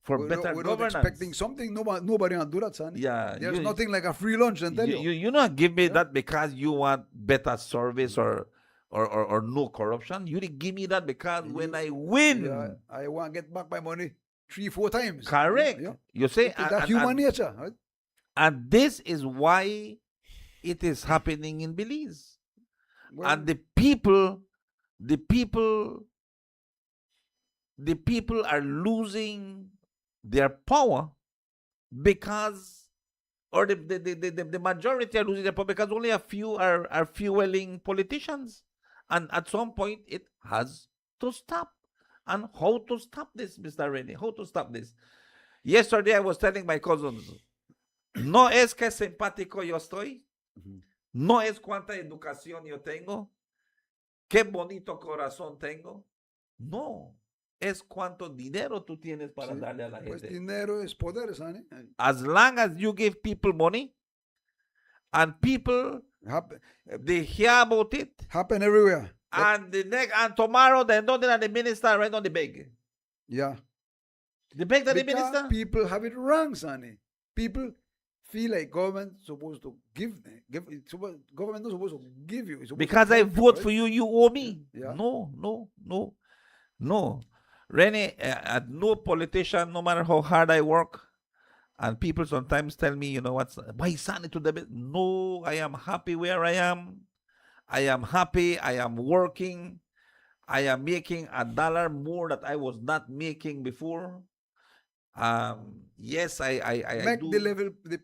for better we're governance. Not expecting something. Nobody can do that, son. Yeah, there's nothing like a free lunch. And tell you not give me that because you want better service or no corruption. You didn't give me that because when I win, I want to get back my money 3-4 times. Correct. Yeah. You say that's human nature. Right? And this is why it is happening in Belize. Well, and the people are losing their power because, or the majority are losing their power because only a few are fueling politicians. And at some point, it has to stop. And how to stop this, Mr. Rennie? How to stop this? Yesterday, I was telling my cousins, no es que simpático yo estoy, no es cuánta educación yo tengo, qué bonito corazón tengo, no. Es cuánto dinero tú tienes para darle a la gente. Pues dinero es poder, Sonny. As long as you give people money, and people they hear about it, happen everywhere. And tomorrow they don't the minister right on the beg. Yeah. The beg that the minister. People have it wrong, Sonny. People feel like government supposed to give government not supposed to give you. Because I vote for you, you owe me. Yeah. No. Rennie, no politician, no matter how hard I work, and people sometimes tell me, why send it to the bed? No, I am happy where I am. I am happy. I am working. I am making $1 more that I was not making before. Yes, I make do. the level, the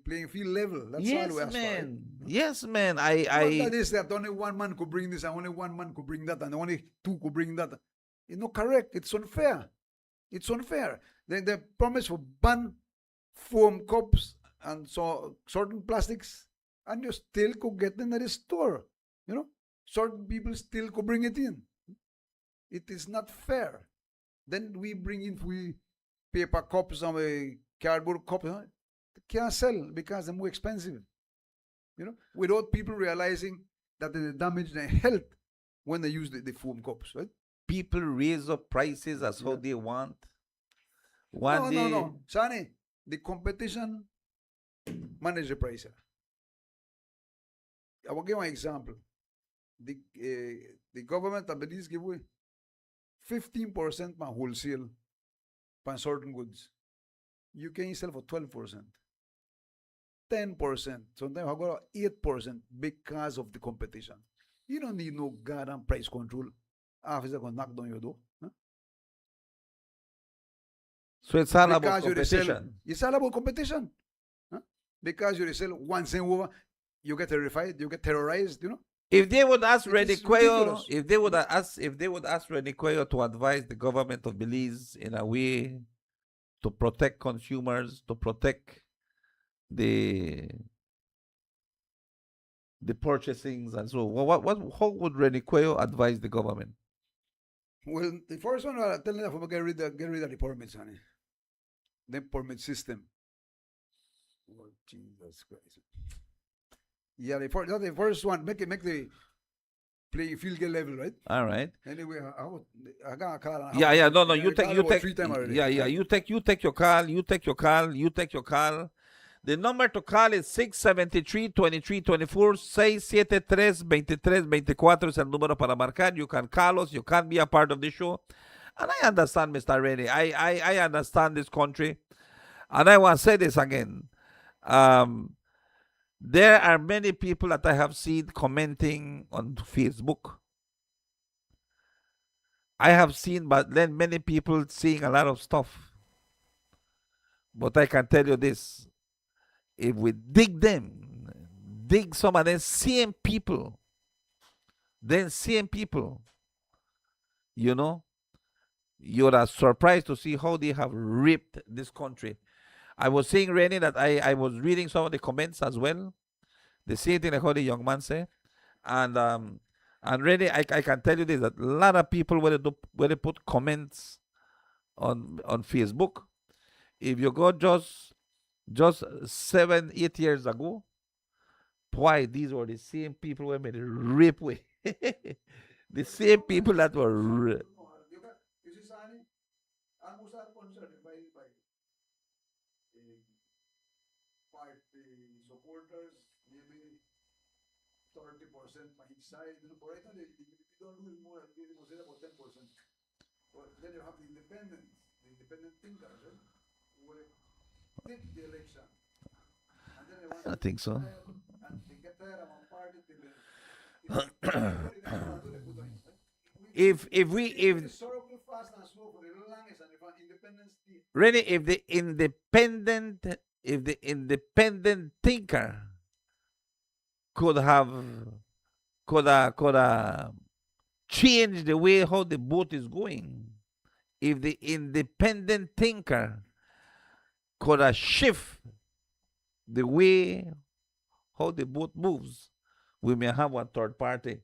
playing field level. That's all we ask for. Yes, man. That is that only one man could bring this, and only one man could bring that, and only two could bring that. It's not correct. It's unfair. It's unfair. They promise for ban foam cups and so certain plastics, and you still could get them at the store. Certain people still could bring it in. It is not fair. Then we bring in paper cups and cardboard cups. They can't sell because they're more expensive. Without people realizing that they damage their health when they use the foam cups, right? People raise up prices as how they want. No. Sonny, the competition manage the price. I will give you an example. The government of Belize give away 15% on wholesale on certain goods. You can sell for 12%, 10%. Sometimes I got 8% because of the competition. You don't need no goddamn price control. Officer can knock down your door. Huh? So it's all about Because you resell, competition. it's all about competition. Huh? Because you resell one thing over, you get terrified, you get terrorized, you know. If they would ask It Rene is Cuello, ridiculous. if they would ask Rene Cuello to advise the government of Belize in a way to protect consumers, to protect the purchasings and so how would Rene Cuello advise the government? Well, the first one, I tell them to get rid of the permits, honey. The permit system. Oh, Jesus Christ. Yeah, the first one, make the playing field get level, right? All right. Anyway, I got a call. Yeah. No. You take. Three times already. Yeah. You take your call. You take your call. The number to call is 673-2324. 673-2324 es el número para marcar. You can call us. You can be a part of the show. And I understand, Mr. Rene. I understand this country. And I want to say this again. There are many people that I have seen commenting on Facebook. I have seen, but then many people seeing a lot of stuff. But I can tell you this. If we dig some of them same people, you know, you're surprised to see how they have ripped this country. I was saying, Rennie, that I was reading some of the comments as well. The same thing I heard the young man say. And Rennie, I can tell you this, that a lot of people, when they put comments on Facebook, if you go just 7-8 years ago, why these were the same people who made it rip way. The same people that were supporters, maybe 30% by each side. But right now, they don't lose more, they must say about 10%. But then you have the independent thinkers, right? Who will take the election. And then they want I think so. And they get tired of one party till they if really if the independent thinker could have changed the way how the boat is going, if the independent thinker could have shift the way how the boat moves, we may have a third party.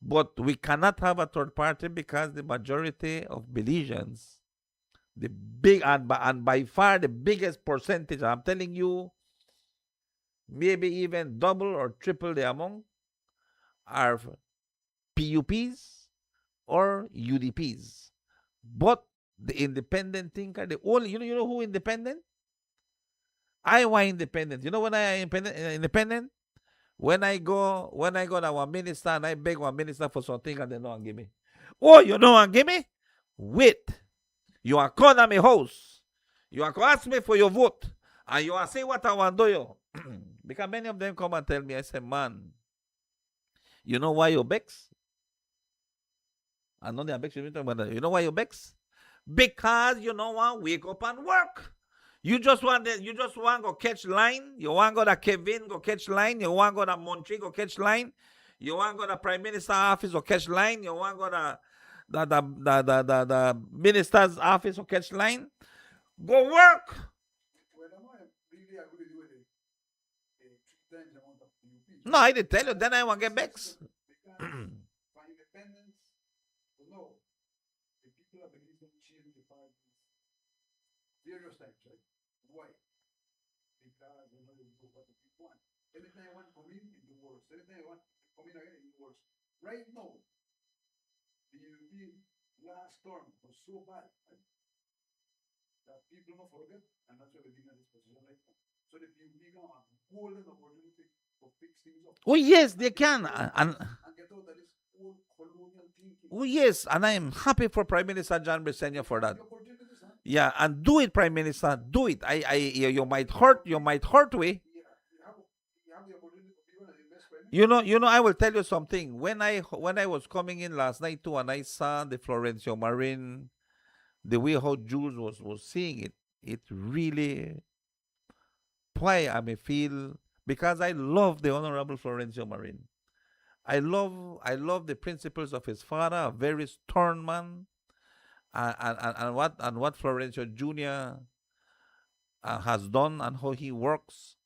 But we cannot have a third party because the majority of Belizeans, the big and by far the biggest percentage, I'm telling you, maybe even double or triple the amount, are PUPs or UDPs. But the independent thinker, the only, you know who independent? I want independent. You know when I am independent? When I go to one minister and I beg one minister for something and they don't give me. Oh, you know and give me? Wait. You are calling at my house. You are ask me for your vote. And you are say what I want to do you. Because many of them come and tell me, I say, man, you know why you vex? I know they are vex, but you know why you vex? Because you don't want to wake up and work. You just want to go catch line. You want to go to Kevin, go catch line. You want to go to Montreal, go catch line. You want to go to Prime Minister's office, go catch line. You want to go to the minister's office, or catch line. Go work. No, I didn't tell you. Then I want to get vex. Various types, right? Why? Because they know they do what the people want. Anything I want to come in, it works. Anything I want to come in again, it works. Right now, the last term was so bad, right? that people don't forget, and that's why we're being in this position right now. So the people become a golden opportunity to fix things up. Oh yes, they Get can, out and and get out of this old colonial thinking. oh yes, and I am happy for Prime Minister John Briceño for that. The opportunities, huh? Yeah, and do it, Prime Minister. Do it. You might hurt. You might hurt we. You have the opportunity to be one of the best friends. You know. I will tell you something. When I was coming in last night too, and I saw the Florencio Marin, the way how Jules was seeing it, it really why I may feel because I love the Honorable Florencio Marin. I love the principles of his father, a very stern man, and what Florencio Jr. Has done and how he works.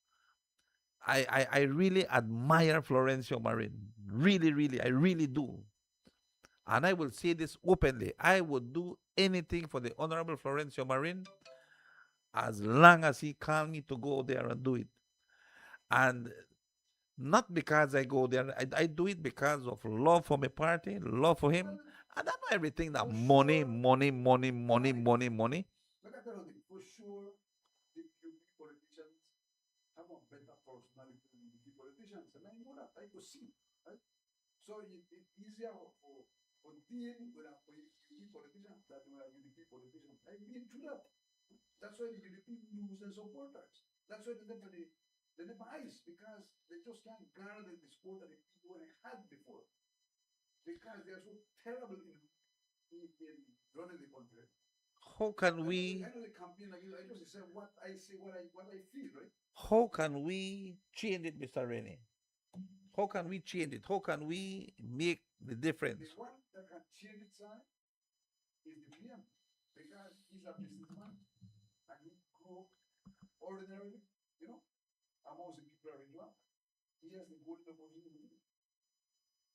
I really admire Florencio Marin. Really, really, I really do. And I will say this openly. I would do anything for the Honorable Florencio Marin as long as he called me to go there and do it. And not because I go there, I do it because of love for my party, love for him. I don't know everything that money, money, money, money, money, money. Look at that, for sure, the UP politicians have a better personality than the UP politicians, and I know that. I could see, right? So it's easier for dealing with a UP politician than with a UDP politician. I've been through that. That's why the UDP lose their supporters. That's why they never ice because they just can't garner the support that the people had before. Because they are so terrible in running the country. How can we I know the campaign like I just say what I say, what I feel, right? how can we change it, Mr. Rennie? How can we change it? How can we make the difference? The one that can change it, sir, is the PM. Because he's a businessman and he grew ordinarily, amongst the people around you. He has the golden opportunity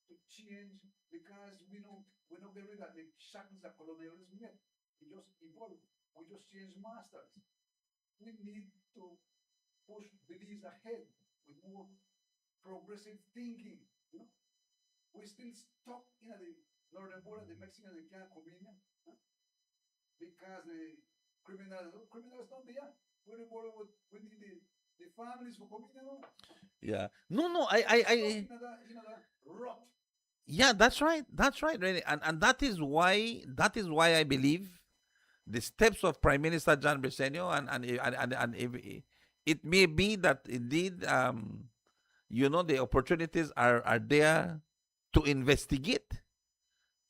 to change because we're not getting rid of the shackles that colonialism yet. We just evolve. We just change masters. We need to push Belize ahead with more progressive thinking. We're still stuck in the northern border. The Mexicans they can't come in because the criminals don't there. We're the border we need the families for coming in. Yeah. No, I Rot. yeah, that's right. That's right, really. And that is why I believe the steps of Prime Minister John Briceño and if it may be that indeed the opportunities are there to investigate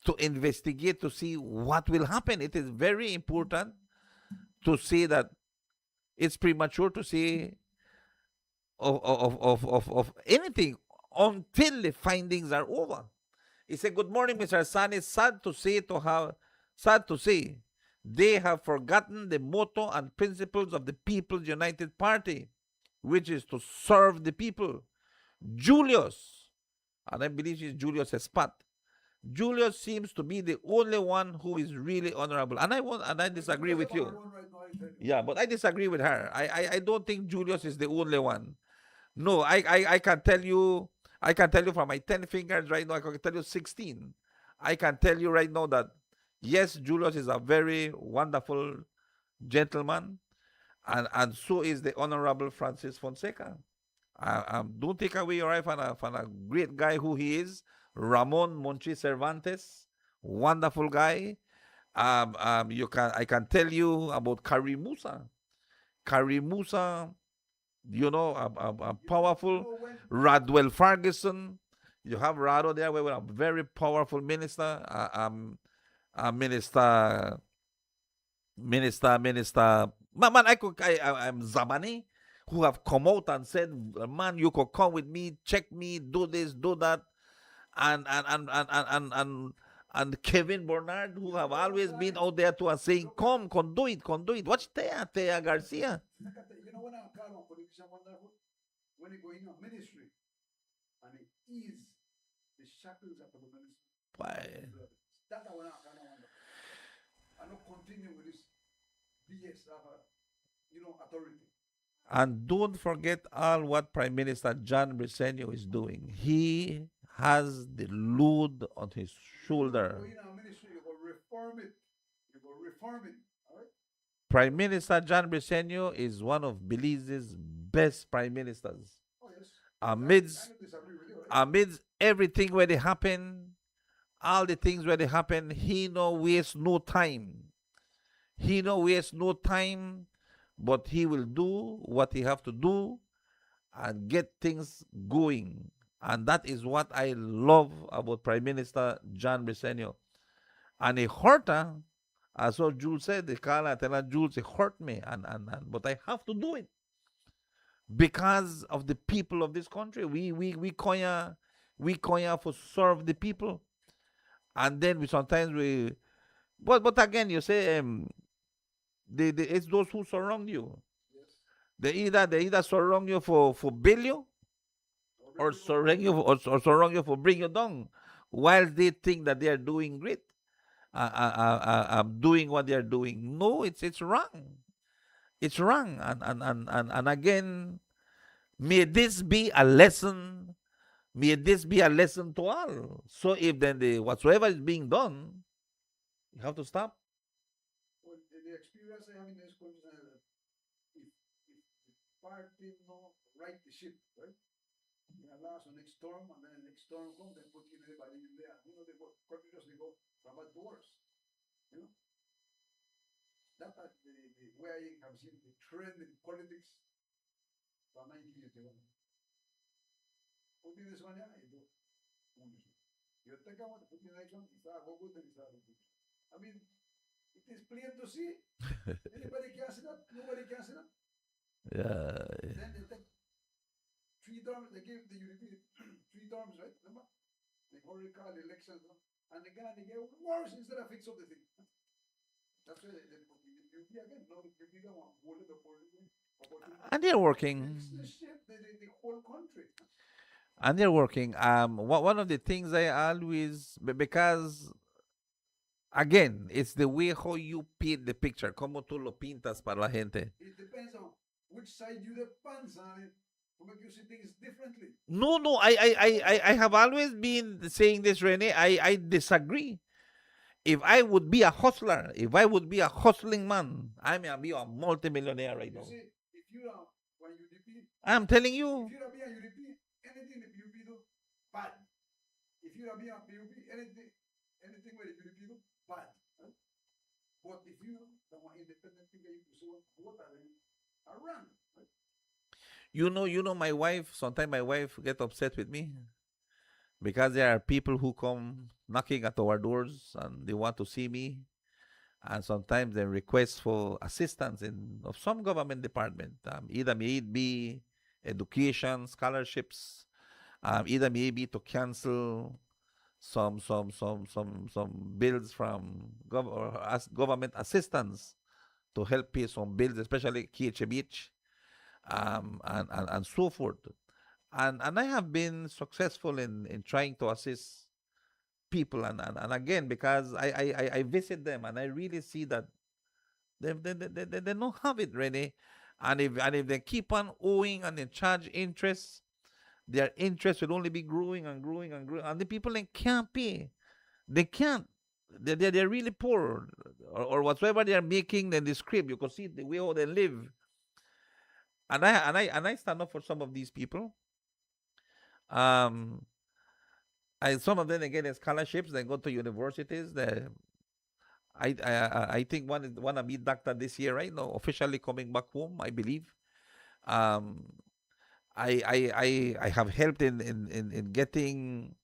to see what will happen. It is very important to say that it's premature to say of anything until the findings are over. He said, "Good morning, Mr. Sani. Sad to say, they have forgotten the motto and principles of the People's United Party, which is to serve the people. Julius," and I believe it's Julius Espat. "Julius seems to be the only one who is really honorable." And I disagree with you. Yeah, but I disagree with her. I don't think Julius is the only one. No, I can tell you from my 10 fingers right now, I can tell you 16. I can tell you right now that yes, Julius is a very wonderful gentleman, and so is the Honorable Francis Fonseca. Don't take away your eye from a great guy who he is, Ramon Monchi Cervantes, wonderful guy. I can tell you about Karimusa. Karimusa, a powerful Radwell Ferguson. You have Rado there, we a very powerful minister, minister. Man, I'm Zamani, who have come out and said, "Man, you could come with me, check me, do this, do that," and Kevin Bernard, who have always been out there to us saying, "Come, can do it, can do it." Watch Thea Garcia. When I call a politician wonderful, when he go in a ministry and he ease the shackles of the ministry. Why? That's how I call wonderful. I don't continue with this BS of authority. And don't forget all what Prime Minister John Briceño is doing. He has the load on his shoulder. You go in a ministry, you go reform it. All right? Prime Minister John Briceño is one of Belize's best prime ministers. Oh, yes. Amidst, I don't disagree with you, right? amidst everything where they happen, all the things where they happen, he no waste no time. He no waste no time, but he will do what he have to do and get things going. And that is what I love about Prime Minister John Briceño. And it hurt her, as what Jules said, the Carla tell her, Jules, it hurt me, but I have to do it because of the people of this country. We konya for serve the people, and then we sometimes we, but again you say it's those who surround you. They either surround you for build you, or surround you or surround you for bring you down, while they think that they are doing great, doing what they are doing. No, it's wrong. It's wrong, and again, may this be a lesson. May this be a lesson to all. So if then the whatsoever is being done, you have to stop. Well, the experience I have in this country, if the party no right the ship, right? You allow the next storm, and then the next storm comes, they put everybody in there. You know, they go, countries they go from bad to worse. You know, that's the way I have seen the trend in politics from 1981. Put in this one, yeah, you do. You take out put in the next one, it's all good and it's all good. I mean, it is plain to see. Anybody can see that? Nobody can see that. Yeah. Then they take 3 terms, they give the European 3 terms, right? Remember? They go recall elections, no? And they get worse instead of fix up the thing. That's why they put the UP again. No, the UP don't want to hold it up for opportunity. And they're working. Fix the ship, the whole country. And they're working. One of the things I always, because again, it's the way how you paint the picture, como tú lo pintas para la gente. It depends on which side you depends on it to make you see things differently. No, I have always been saying this, Rene. I disagree. If I would be a hustler, if I would be a hustling man, I may be a multimillionaire right You now. see, if you are when you UDP, I'm telling you. if you are being a UDP, anything the PUP do, bad. If you are being a PUP, anything where the UDP do, bad. Right? But if you don't want independent thing that you pursue, what are they? Are wrong. Right? You know, my wife, sometimes my wife get upset with me because there are people who come knocking at our doors and they want to see me. And sometimes they request for assistance of some government department. Either may it be education, scholarships, either may it be to cancel some bills from government assistance to help pay some bills, especially KHMH, and so forth. And I have been successful in trying to assist people, and again, because I visit them and I really see that they don't have it ready, and if they keep on owing and they charge interest, their interest will only be growing and growing and growing, and the people they can't pay. They can't. They're really poor, or whatsoever they are making. Then the script, you can see the way how they live. And I stand up for some of these people. Some of them they get scholarships. They go to universities. I think one of me doctor this year, right now, officially coming back home, I believe. Um, I have helped in getting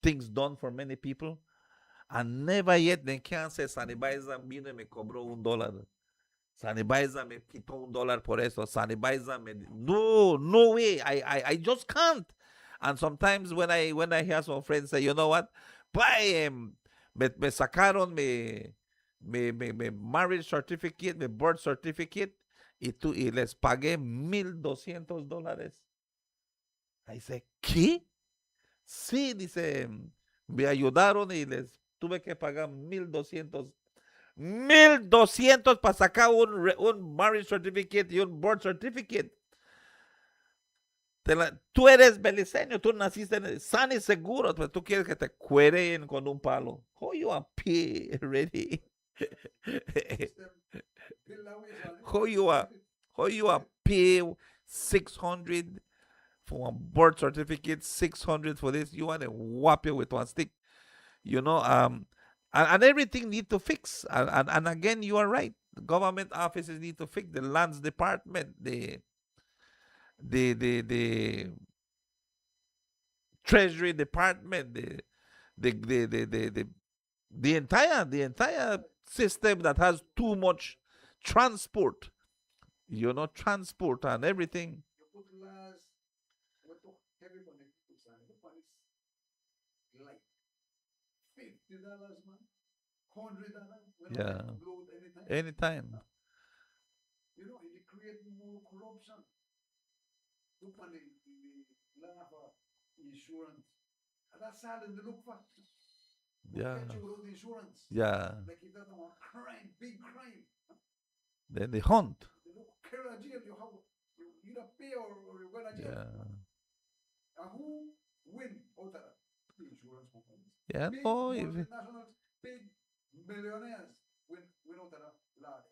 things done for many people, and never yet they can say Sanibaiza vino y me cobró $1. Sanibaiza me quitó $1 por eso. Sanibaiza me no way. I just can't. And sometimes when I hear some friends say, you know what, me sacaron mi marriage certificate, mi birth certificate, y les pagué $1,200. I say, ¿qué? Sí, dice, me ayudaron y les tuve que pagar 1,200. 1,200 para sacar un marriage certificate y un birth certificate. Tú eres beliceño, tú naciste sano y seguro, pero tú quieres que te cueren con un palo. How you are pay ready? how you are pay 600 for a birth certificate, 600 for this, you want to whap you with one stick, and everything need to fix, and again, you are right, the government offices need to fix, the lands department, the treasury department, the entire system that has too much transport, transport and everything. You put last, what the heavy on the people, son. The one is like $50, man. $100. When Yeah. I upload anytime. Anytime. It create more corruption. Look on the line of insurance. And that's all they look for. Yeah. Catch you without insurance. Yeah. Like if that's a crime, big crime. Then they hunt. They look care jail. You either pay or you go to jail. Yeah. And who win out of that? The insurance companies. Yeah. Big Oh, if multinationals, big millionaires win out of that lot.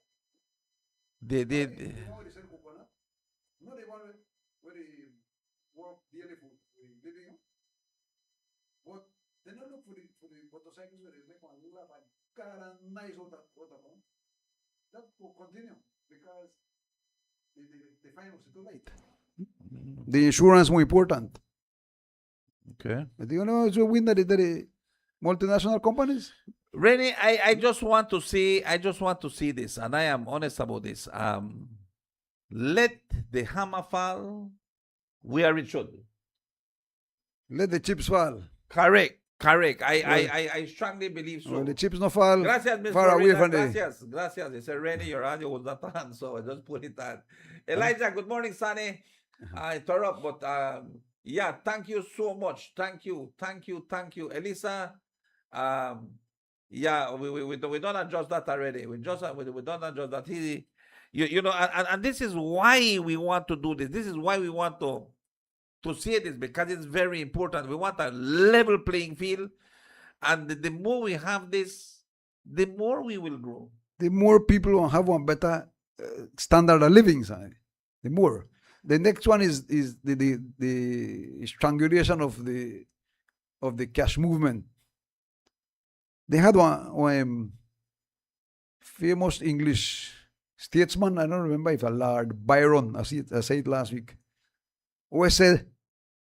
they They did. want to sell coconut. No, they want where they work daily for living. But they don't look for the motorcycles where they make one laugh and car and nice out of them. That will continue because the finance is too late. The insurance more important. Okay. Do you know it's a win that the multinational companies? Rennie, I just want to see this, and I am honest about this. Let the hammer fall where it should. Let the chips fall. Correct. I strongly believe so. When the chips not fall, Gracias, Miss far away Florida. from Gracias. It's a Rennie, your audio was not on, so I just put it on. Elijah, good morning, Sonny. I tore up, but yeah, thank you so much. Thank you. Elisa, yeah, we don't adjust that already. We don't adjust that. And this is why we want to do this. This is why we want to see this, because it's very important. We want a level playing field, and the more we have this, the more we will grow. The more people will have one better standard of living, son. The more. The next one is the strangulation of the cash movement. They had one famous English statesman, I don't remember if Lord Byron, I said it last week, who said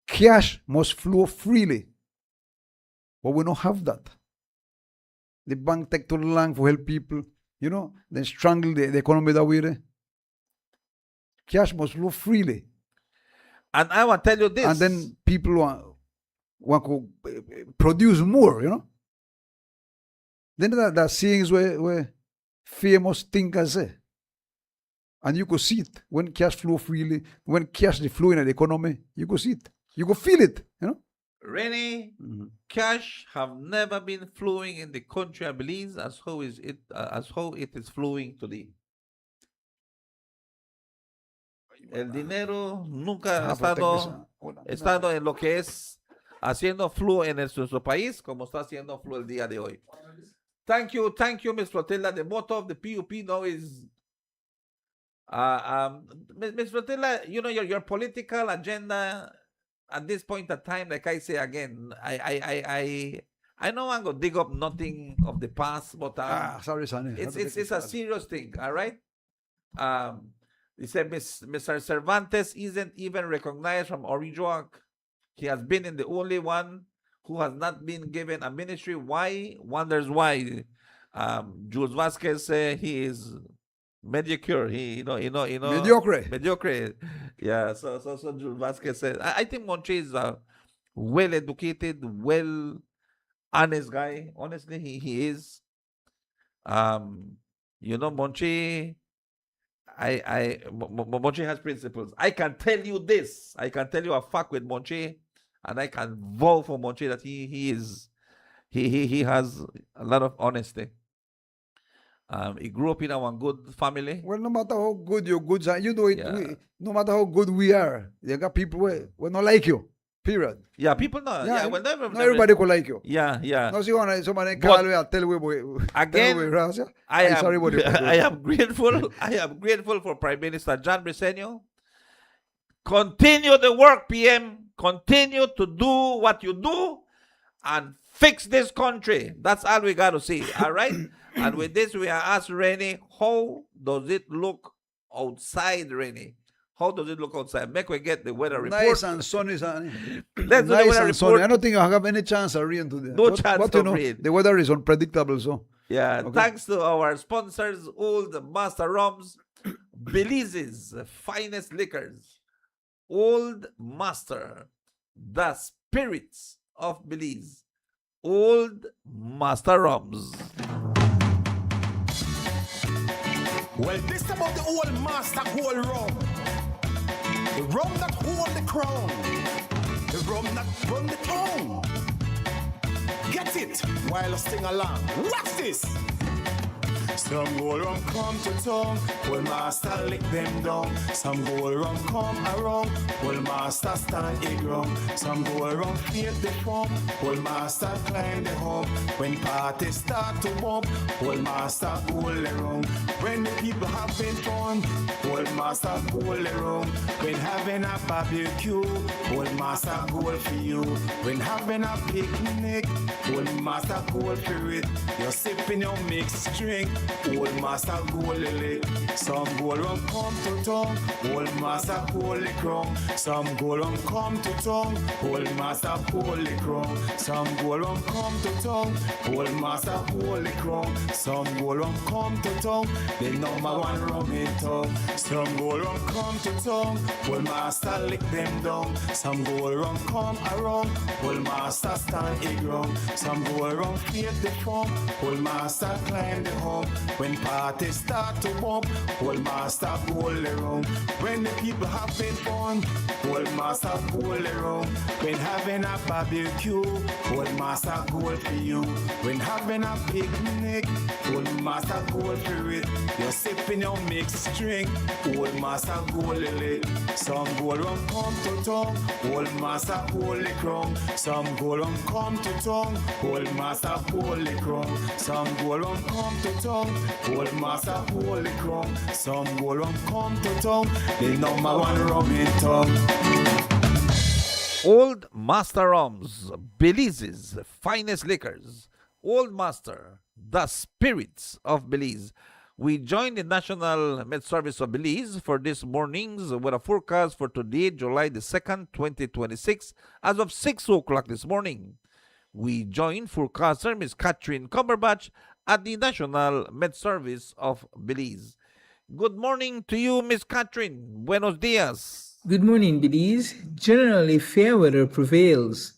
cash must flow freely. But we don't have that. The bank take too long for help people, then strangle the economy that way. Cash must flow freely. And I will tell you this. And then people want to produce more, Then that sayings where famous thinkers say. And you could see it when cash flow freely, when cash is flowing in the economy, you could see it. You could feel it, Rennie, cash have never been flowing in the country of Belize as how it is flowing today. El dinero nunca ha estado en lo que es haciendo flow en nuestro país como está haciendo flow el día de hoy. Thank you, Ms. Flotilla. The motto of the PUP now is, Ms. Flotilla, your political agenda at this point of time, like I say again, I know I'm going to dig up nothing of the past, but sorry, Sonny. It's a serious thing, all right? He said Mr. Cervantes isn't even recognized from Orijoac. He has been in the only one who has not been given a ministry. Why? Wonders why. Jules Vasquez said he is mediocre. Mediocre. Yeah. So Jules Vasquez said, I think Monche is a well-educated, honest guy. Honestly, he is. Monche. Monche has principles. I can tell you this. I can tell you a fact with Monche, and I can vow for Monche that he has a lot of honesty. He grew up in a one good family. Well, no matter how good your goods are, no matter how good we are, you got people who not like you. Period. Yeah, people know. Yeah, well, never. Not everybody could like you. Yeah, yeah. No, si somebody But call you and tell you again, I am, sorry about it. I am grateful. I am grateful for Prime Minister John Briceño. Continue the work, PM. Continue to do what you do and fix this country. That's all we got to see. All right? And with this, we are asked Rennie, how does it look outside, Rennie? How does it look outside? Make we get the weather report. Nice and sunny, sunny. Let's do the Nice weather and sunny. report. I don't think you have any chance of rain today. No chance you of rain. The weather is unpredictable, so. Yeah, Okay. thanks to our sponsors, Old Master Rums, Belize's finest liquors. Old Master, the spirits of Belize. Old Master Rums. Well, this about the old master gold rum. The rum that hold the crown. The rum that run the town. Get it while I sing along. Watch this. Some gold rum come to town, well master lick them down. Some gold rum come around, well master stand it wrong. Some gold rum feed the pump, well master climb the hump. When parties start to bump, well master gold around. When the people having fun, well master gold around. When having a barbecue, well master gold for you. When having a picnic, well master gold for it. You're sipping your mixed drink. Old master gold lily. Some gold rum come to town. Old master gold the crown. Some gold rum come to town. Old master gold the crown. Some gold rum come to town. Old master gold the crown. Some gold rum come to town. The number one rum in town. Some gold rum come to town. Old master lick them down. Some gold rum come around. Old master stand it ground. Some gold rum feed the pump. Old master climb the hump. When parties start to bump, old master gold around. When the people having fun, old master gold around. When having a barbecue, old master gold for you. When having a picnic, old master gold for it. You're sipping your mixed drink, old master gold lily. Some gold rum come to town, old master gold the crown. Some gold rum come to town, old master gold the crown. Some gold rum come to town. Old master holy crown. Some gold rum come to town. The number one rum in town. Old Master Rums, Belize's finest liquors. Old Master, the spirits of Belize. We join the National Med Service of Belize for this morning's weather forecast for today, July the 2nd, 2026, as of 6 o'clock this morning. We join forecaster Ms. Catherine Cumberbatch at the National Med Service of Belize. Good morning to you, Miss Catherine. Buenos dias. Good morning, Belize. Generally, fair weather prevails.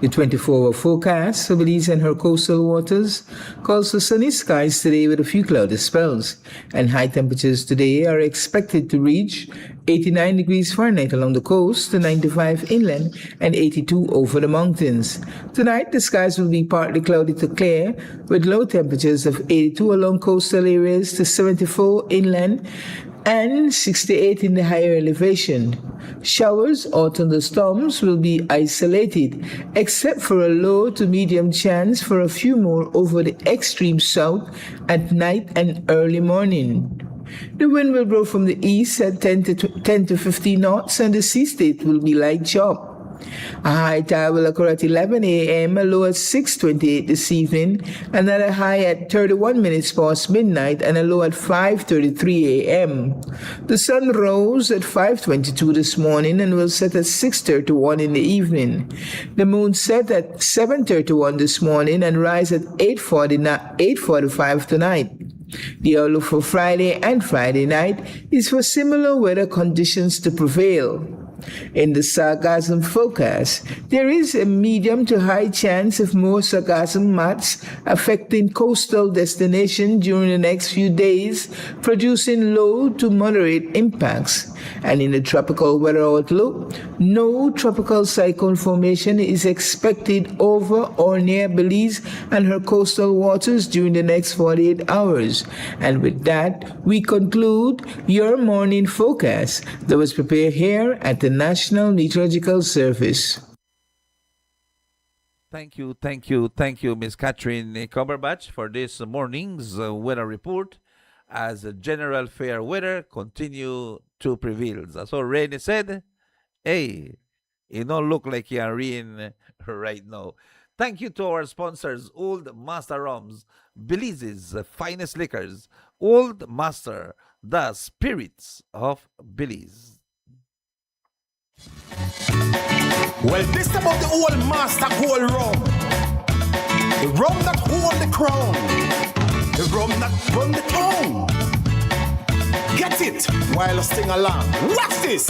The 24-hour forecast for Belize and her coastal waters calls for sunny skies today with a few cloudy spells, and high temperatures today are expected to reach 89 degrees Fahrenheit along the coast, to 95 inland, and 82 over the mountains. Tonight, the skies will be partly cloudy to clear, with low temperatures of 82 along coastal areas to 74 inland, and 68 in the higher elevation. Showers or thunderstorms will be isolated, except for a low to medium chance for a few more over the extreme south at night and early morning. The wind will blow from the east at 10 to 15 knots, and the sea state will be light chop. A high tide will occur at 11 a.m., a low at 6:28 this evening, another high at 31 minutes past midnight, and a low at 5:33 a.m. The sun rose at 5:22 this morning and will set at 6:31 in the evening. The moon set at 7:31 this morning and rise at 8:45 tonight. The outlook for Friday and Friday night is for similar weather conditions to prevail. In the sargassum forecast, there is a medium to high chance of more sargassum mats affecting coastal destinations during the next few days, producing low to moderate impacts. And in the tropical weather outlook, no tropical cyclone formation is expected over or near Belize and her coastal waters during the next 48 hours. And with that, we conclude your morning forecast that was prepared here at the National Meteorological Service. Thank you, Miss Catherine Cumberbatch, for this morning's weather report. As a general fair weather continue to prevail. As already said, hey, it don't look like you are rain right now. Thank you to our sponsors, Old Master Rums, Belize's finest liquors, Old Master, the spirits of Belize. Well, this about the old master gold rum. The rum that hold the crown. The rum that run the town. Get it while I sing along. Watch this.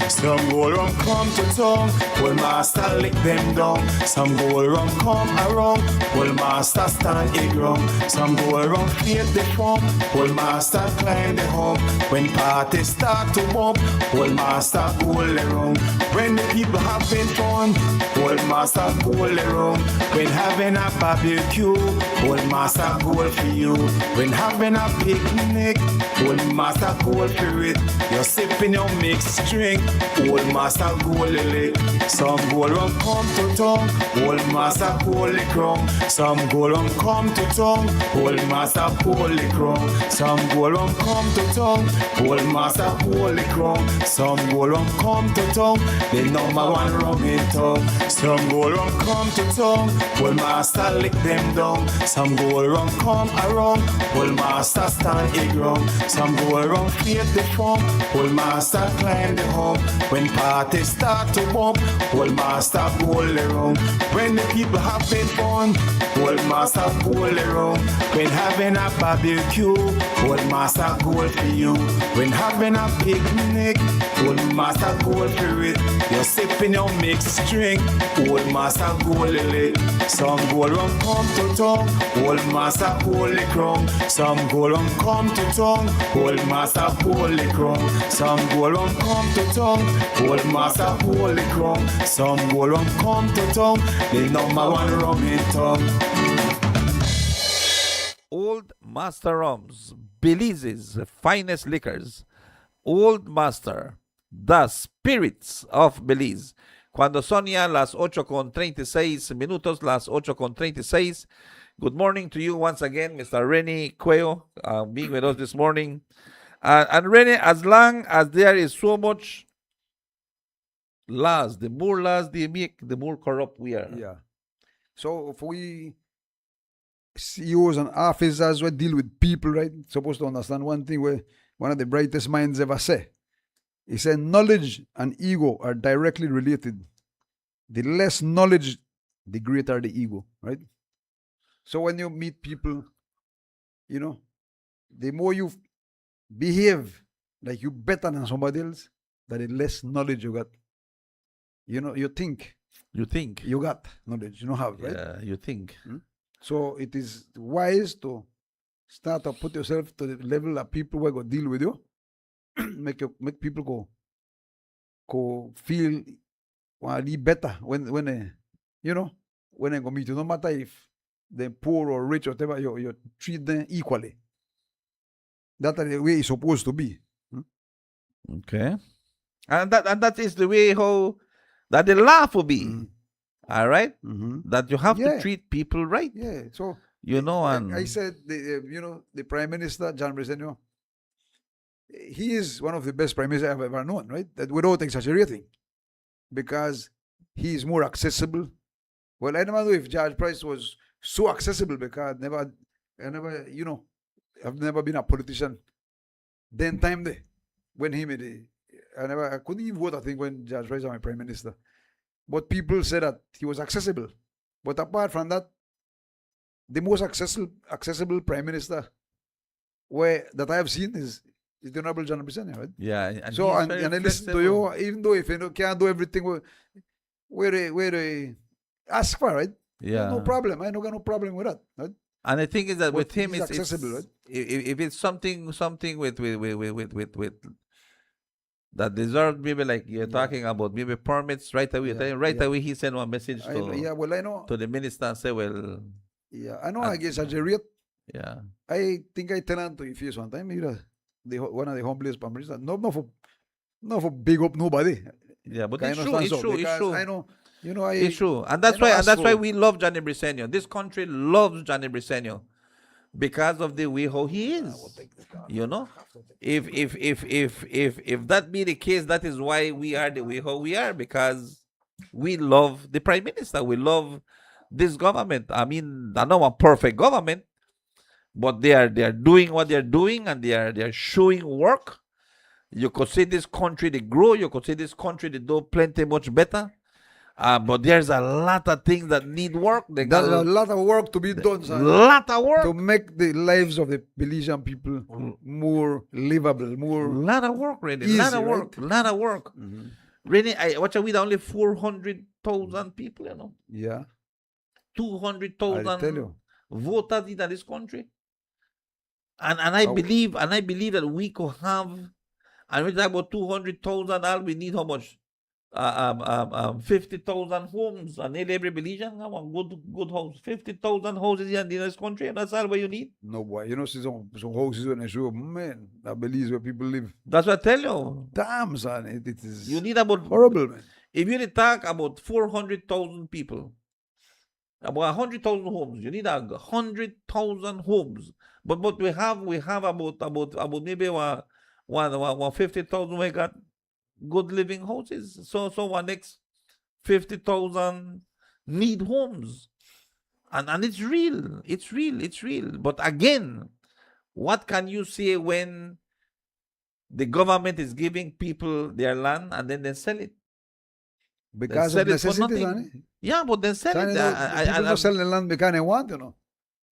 Some gold rum come to town, well master lick them down. Some gold rum come around, well master stand it wrong. Some gold rum create the form, well master climb the hump. When parties start to bump, well master gold around. When the people having fun, well master gold around. When having a barbecue, well master gold for you. When having a picnic, well master gold for it. You're sipping your mixed drink. Old master gold lick. Some gold rum come to town. Old master gold crown. Some gold rum come to town. Old master gold crown. Some gold rum come to town. Old master gold crown. Some gold rum come to town. The number one rum in town. Some gold rum come to town. Old master lick them down. Some gold rum come around. Old master stand it ground. Some gold rum create the form. Old master climb the hump. When parties start to bump, old master gold around. When the people having fun, old master gold around. When having a barbecue, old master gold for you. When having a picnic, old master gold for it. You're sipping your mixed drink, old master gold lick. Some gold rum come to town, old master gold crown. Some gold rum come to town, old master gold crown. Some gold rum come to town, old master holy crown. Some gold rum come to town. The number one rum in town. Old Master Rums, Belize's finest liquors. Old Master, the spirits of Belize. Cuando son ya las 8:36, las 8:36. Good morning to you once again, Mr. Rennie Cuello, being with us this morning. And Rennie, as long as there is so much laws, the more laws they make, the more corrupt we are. Yeah. So if we CEOs and officers we deal with people, right? Supposed to understand one thing where one of the brightest minds ever say. He said knowledge and ego are directly related. The less knowledge, the greater the ego, right? So when you meet people, you know, the more you behave like you better than somebody else, the less knowledge you got. You know, you think you got knowledge, you don't have, right? Yeah, you think. So it is wise to start to put yourself to the level of people who are going to deal with you. make people go feel better when they, you know, when they go meet you. No matter if they're poor or rich or whatever, you treat them equally. That's the way it's supposed to be. Okay. And that is the way how that the law will be. All right? That you have to treat people right. Yeah. So you know, and I said the Prime Minister John Bresenio, he is one of the best prime ministers I've ever known, right? That without exaggerating, because he is more accessible. Well, I don't know if George Price was so accessible because I never, you know, I've never been a politician. Then time there, when he made it, I couldn't even vote, I think, when George Price was my prime minister. But people said that he was accessible. But apart from that, the most accessible prime minister that I have seen is the Honorable John Bresenio, right? Yeah. And so and I listen to you, even though if you can't do everything where they ask for, right? Yeah. No problem. I don't got no problem with that, right? And the thing is that with him, it's it's accessible, right? If it's something with that deserves, maybe like you're talking about, maybe permits right away. Away he sent one message I know to the minister and say, well. Yeah, I know. I guess exaggerate. Yeah. I think I tell him to if one time, one of the humblest prime minister. Not for big up nobody. Yeah, but it's true. It's true. I know You know, It's true. And that's why we love Johnny Briseño. This country loves Johnny Briseño because of the way how he is. You know? If that be the case, that is why we are the way how we are, because we love the Prime Minister. We love this government. I mean, I know a perfect government, but they are doing what they are doing, and they are showing work. You could see this country they grow. You could see this country they do plenty much better. But there's a lot of things that need work. There's a lot of work to be done, son. Lot of work to make the lives of the Belizean people more livable, more. Lot of work, really. Easy, Lot of work. right? Lot of work. Really, what are we? Only 400,000 people, you know. Yeah. I 200,000 tell you. voters in this country. And I believe that we could have, and we talk about 200,000, all we need how much? 50,000 homes, and every Belizean have a good house. 50,000 houses in this country, and that's all what you need. No, boy. You know, see some houses when they show, man, that Belize where people live. That's what I tell you. Damn, son. It is You need about horrible, man. If you talk about 400,000 people, about 100,000 homes, you need 100,000 homes. But we have about maybe 50,000 we got good living houses. So one next 50,000 need homes. And it's real. It's real. But again, what can you say when the government is giving people their land and then they sell it? Because They of sell it for necessity, nothing. son. Yeah, but they sell Son, it. you know, people don't sell the land because they want, you know.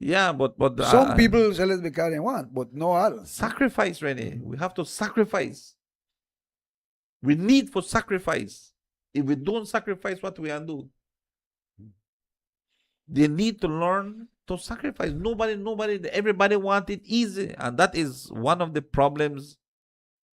Yeah, but Some people sell it because they want, but no all. sacrifice, Rennie. We have to sacrifice. We need for sacrifice. If we don't sacrifice, what we can do? They need to learn to sacrifice. Everybody wants it easy, and that is one of the problems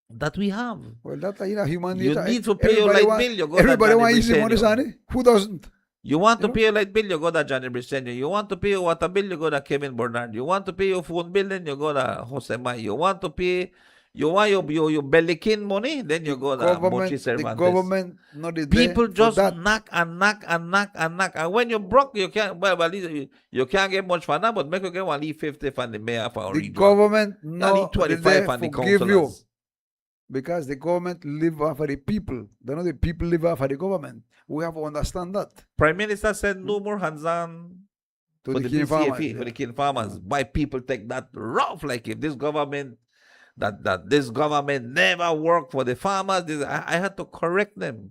that we have. Well, that's human You nature. need to pay your light bill. You go to Everybody Johnny wants easy money, Briseño. son. Who doesn't? You want to pay your light bill, you go to Johnny Briseño. You want to pay your water bill, you go to Kevin Bernard. You want to pay your phone bill, then you go to Jose Mai. You want your Belikin money, then you go to Mochi The Cervantes. government not is People there just for that. knock. And when you're broke, you can't. Well, at least you can't get much for now, but make you get only 50 from the mayor of our The region. government You not need is 25 there from the for give you. councillors. Because the government live off of the people. They know the people live off of the government. We have to understand that. Prime Minister said no more hands-on To for the the cane farmers, BCFE, for the cane farmers. Why people take that rough? Like if this government, that this government never worked for the farmers. I had to correct them.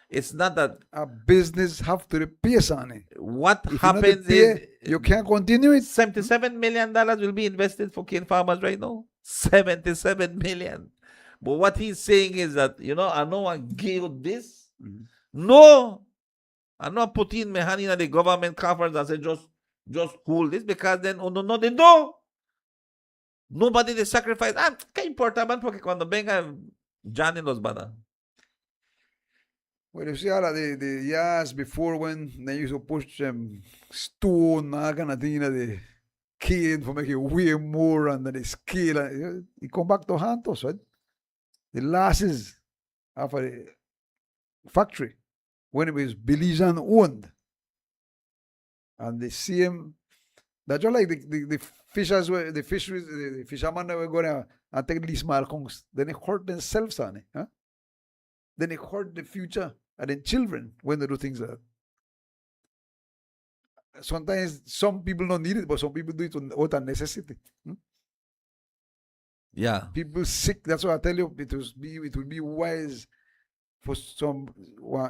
It's not that A business have to pay, son. what If happens you not is pay, you can't continue it. $77 million will be invested for cane farmers right now. 77 million. But what he's saying is that, I know I give this. No. I not put in my hand in the government coffers and say just hold this, because then no they do. Nobody they sacrifice. Que importa man porque cuando venga Johnny los van a. Well, you see, all the years before when they used to push stone, that kind of thing, the cane for make it way more and the scale, it come back to Hantos, right? The losses of a factory when it was Belizean owned. And the same, that's just like the fishers were, the fishermen that were going to take these small conchs. Then they hurt themselves on it. Huh? Then they hurt the future and then children when they do things like that. Sometimes some people don't need it, but some people do it out of necessity. Yeah. People sick. That's why I tell you, it will be wise for some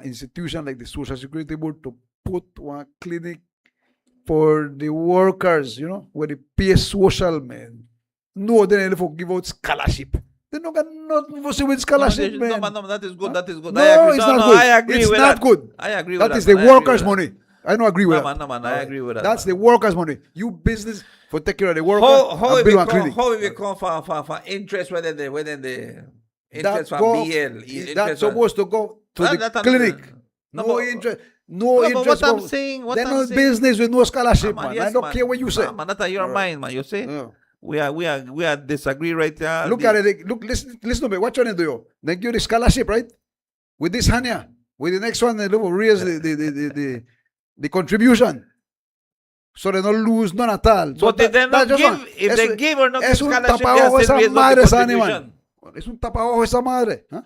institution like the Social Security Board to put one clinic for the workers, where they pay social, man. No, then they give out scholarship. They don't got nothing for say with scholarship, man. No, that is good. That is good. No, I agree. it's not good. I agree It's with not that. good. I agree with that. That is the workers' money. I don't agree with that. No, man, I agree with that. That's the workers' money. You business for take care of the worker How and build one clinic. we come for interest whether the interest from go- BL. That's supposed to go to the clinic. No interest. No but interest. what I'm saying, They're not business with no scholarship, man. Yes, I don't man. care what you say. Man, that's your mind, man. You see? Yeah. We are disagree right there. Look at it. Look, listen to me. What you want to do? They give you the scholarship, right? With this hand here. With the next one, they will raise the contribution. So they don't lose none at all. So But if they not give, if they give or not give es un scholarship, they tapaojo are esa still raise up madre, the esa animal. contribution. Es un tapaojo esa madre. Huh?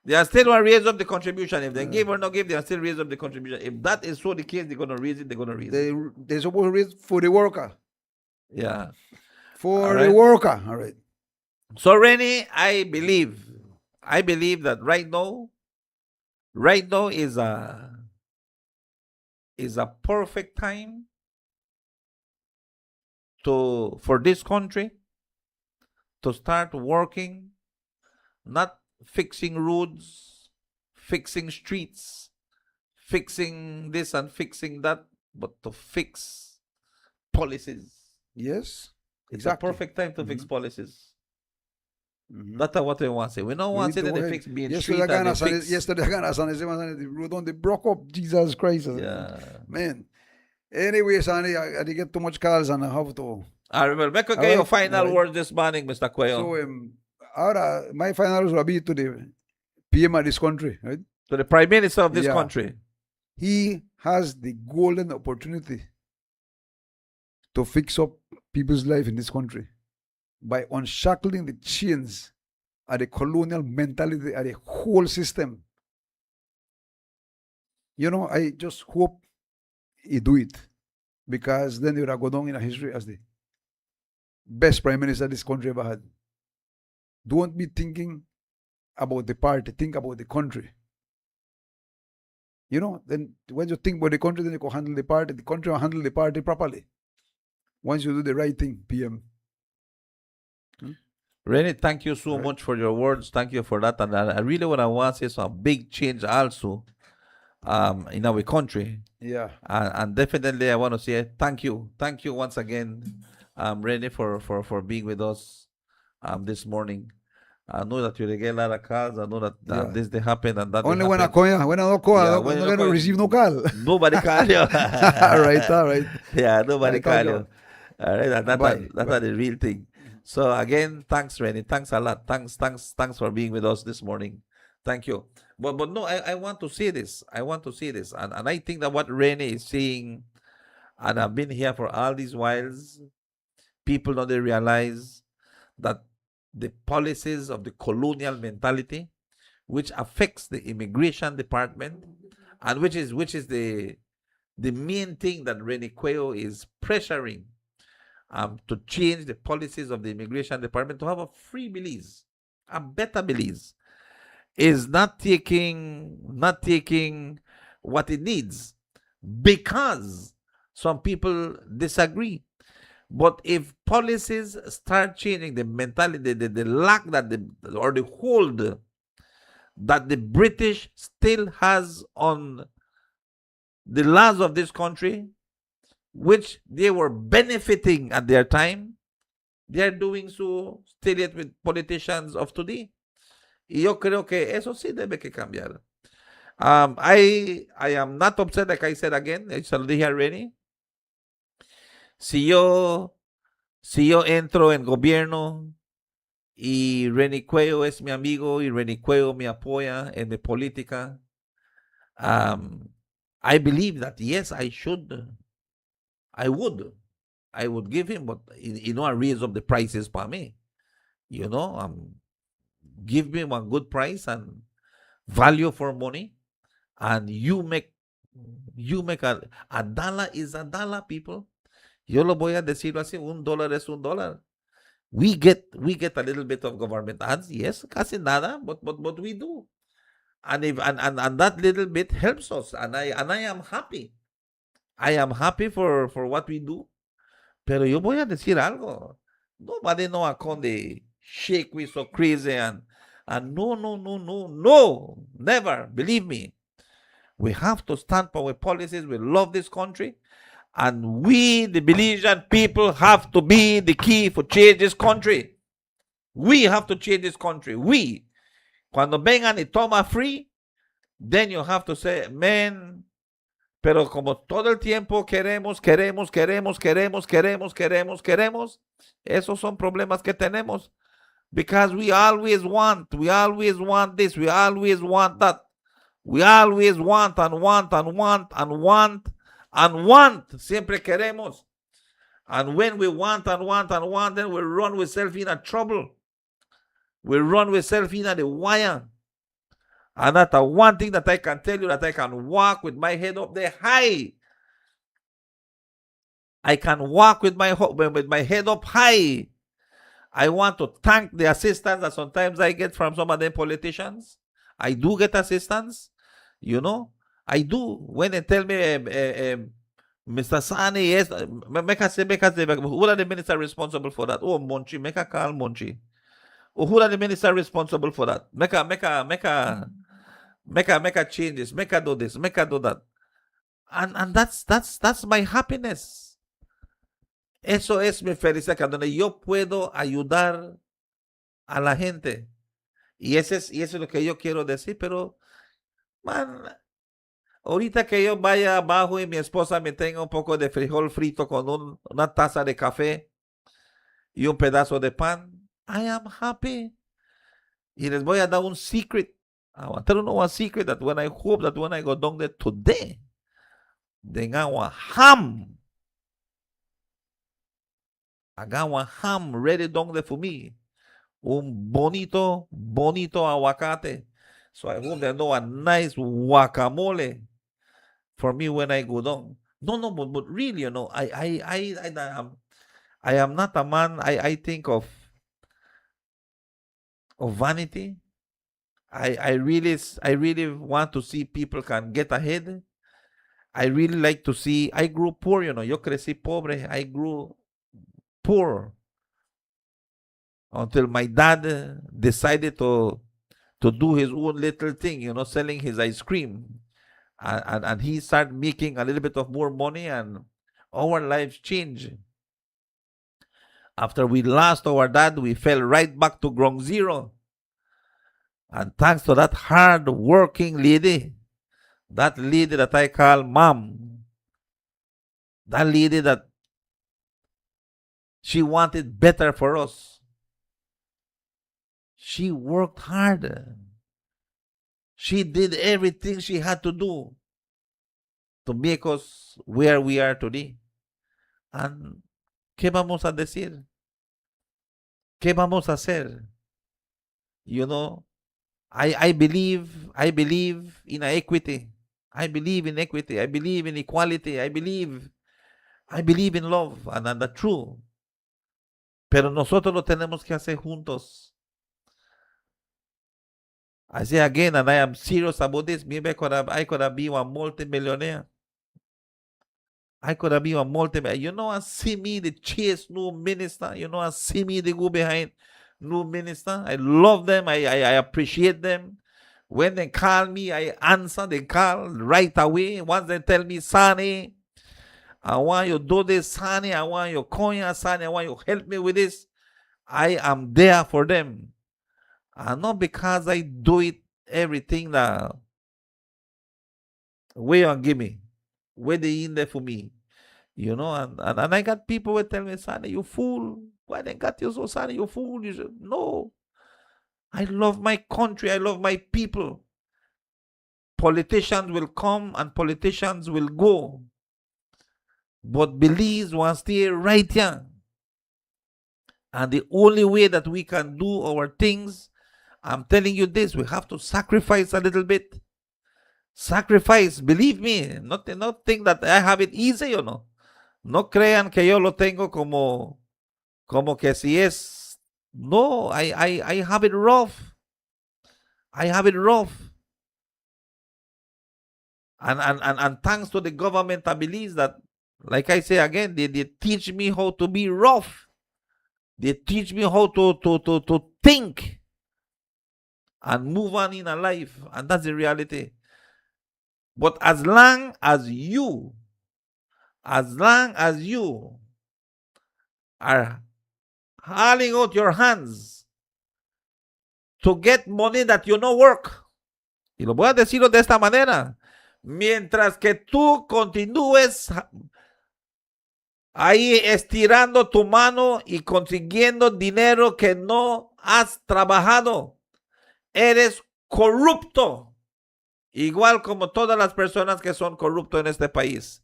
They are still going to raise up the contribution. If they give or not give, they are still raise up the contribution. If that is so the case, they're going to raise it, they're going to raise it. They're supposed to raise for the worker. Yeah. For All the right. worker. All right. So, Rennie, I believe that right now is a perfect time for this country to start working, not fixing roads, fixing streets, fixing this and fixing that, but to fix policies. Yes. It's Exactly. a perfect time to fix policies. Mhm. That's what we want to say. We don't want to say that they fix being street Yesterday, and they fix. yesterday, the road on the broke up. Jesus Christ. Yeah. Man. Anyway, Sonny, I didn't get too much calls and I have to. All right, well, make All your right, final all right. words this morning, Mr. Cuello. So, ahora, my final words will be to the PM of this country, right? To the Prime Minister of this Yeah. country. He has the golden opportunity to fix up people's life in this country by unshackling the chains of the colonial mentality of the whole system. You know, I just hope he do it, because then he would have go down in history as the best prime minister this country ever had. Don't be thinking about the party, think about the country. You know, then when you think about the country, then you can handle the party. The country will handle the party properly. Once you do the right thing, PM. Rennie, thank you so much for your words. Thank you for that. And I really want to say some big change also in our country. Yeah. And definitely I want to say thank you. Thank you once again, Rennie, for being with us this morning. I know that you get a lot of calls. I know that Yeah. this they happen and that Only they when I happen. call you, when I don't call, Yeah, I'm when not you going to call- receive no call. Nobody call you. all right. Yeah, nobody I call call you. you. All right, and Bye. that's the real thing. So again, thanks, Rennie. Thanks a lot. Thanks for being with us this morning. Thank you. But no, I want to say this. I want to say this. And I think that what Rennie is saying, and I've been here for all these whiles, people don't they realize that the policies of the colonial mentality, which affects the immigration department, and which is the main thing that Rennie Cuello is pressuring to change the policies of the immigration department to have a free Belize, a better Belize, is not taking what it needs, because some people disagree. But if policies start changing the mentality, the lack that or the hold that the British still has on the laws of this country, which they were benefiting at their time, they are doing so still yet with politicians of today. Y yo creo que eso sí debe que cambiar. I am not upset, like I said again, I shall dije already. Si yo entro en gobierno y Rennie Cuello es mi amigo y Rennie Cuello me apoya en mi política, I believe that yes, I would give him, but I raise up the prices for me. Give me one good price and value for money, and you make a dollar is a dollar, people. Yo lo voy a decir así, $1 es $1. We get a little bit of government ads, yes, casi nada, but we do. And that little bit helps us, and I am happy. I am happy for what we do. Pero yo voy a decir algo. Nobody know a conde shake me so crazy and no, never. Believe me. We have to stand for our policies. We love this country. And we, the Belizean people, have to be the key for change this country. We have to change this country. We. Cuando vengan y toma free, then you have to say, man, pero como todo el tiempo queremos, esos son problemas que tenemos. Because we always want this, we always want that. We always want and want and want and want and want. Siempre queremos. And when we want and want and want, then we run ourselves in a trouble. We run ourselves in the wire. And that's the one thing that I can tell you, that I can walk with my head up there high. I can walk with my head up high. I want to thank the assistance that sometimes I get from some of them politicians. I do get assistance, you know. I do. When they tell me, Mr. Sani, yes, make us say, who are the minister responsible for that? Oh, Monchi, make a call, Monchi. Oh, who are the minister responsible for that? Make a changes, make a do this, make a do that. And that's my happiness. Eso es mi felicidad, donde yo puedo ayudar a la gente. Y eso es lo que yo quiero decir, pero, man, ahorita que yo vaya abajo y mi esposa me tenga un poco de frijol frito con una taza de café y un pedazo de pan, I am happy. Y les voy a dar un secret. I want to know a secret that when I hope that when I go down there today, tenga un ham. I got one ham ready down there for me. Un bonito aguacate. So I hope they know a nice guacamole for me when I go down. No, but really, you know, I am not a man. I think of vanity. I really want to see people can get ahead. I really like to see. I grew poor, you know. Yo crecí pobre. I grew poor until my dad decided to do his own little thing, you know, selling his ice cream. And he started making a little bit of more money, and our lives changed. After we lost our dad, we fell right back to ground zero. And thanks to that hard-working lady, that lady that I call Mom, that lady that she wanted better for us. She worked hard. She did everything she had to do to make us where we are today. And ¿qué vamos a decir? ¿Qué vamos a hacer? You know, I believe in equity. I believe in equity. I believe in equality. I believe in love and the truth. Pero nosotros lo tenemos que hacer juntos. I say again, and I am serious about this. Maybe I could have been a multi-millionaire. I could have been a multi-millionaire. You know, I see me the chase new minister. You know, I see me the go behind new minister. I love them. I appreciate them. When they call me, I answer the call right away. Once they tell me, Sonny, I want you to do this, Sonny. I want you to call you, Sonny. I want you to help me with this. I am there for them. And not because I do it everything that way on give me, where they in there for me, you know. And I got people who tell me, Sonny, you fool. Why they got you so, Sonny, you fool? You should, no. I love my country. I love my people. Politicians will come and politicians will go. But Belize will stay right here. And the only way that we can do our things, I'm telling you this, we have to sacrifice a little bit. Sacrifice, believe me. Not think that I have it easy, you know. No crean que yo lo tengo como que si es. No, I have it rough. I have it rough. And thanks to the government, I believe that, like I say again, they teach me how to be rough. They teach me how to think and move on in a life. And that's the reality. But as long as you are hauling out your hands to get money that you no work, y lo voy a decirlo de esta manera, mientras que tú continúes ahí estirando tu mano y consiguiendo dinero que no has trabajado, eres corrupto. igual como todas las personas que son corruptos en este país,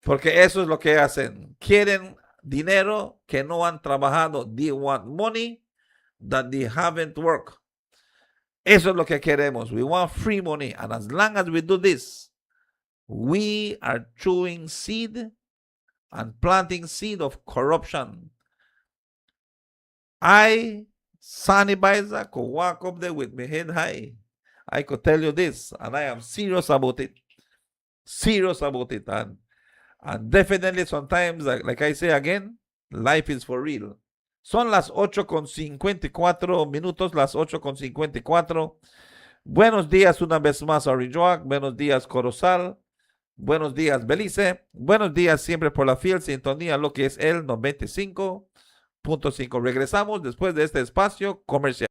porque eso es lo que hacen. Quieren dinero que no han trabajado. They want money that they haven't worked. Eso es lo que queremos. We want free money. And as long as we do this, we are chewing seed and planting seed of corruption. I, Sonny Baiza, could walk up there with my head high. I could tell you this, and I am serious about it. Serious about it. And definitely sometimes, like I say again, life is for real. Son las 8:54 minutos, las 8:54. Buenos días una vez más, Orijoac. Buenos días, Corozal. Buenos días, Belize. Buenos días siempre por la fiel sintonía, lo que es el 95.5. Regresamos después de este espacio comercial.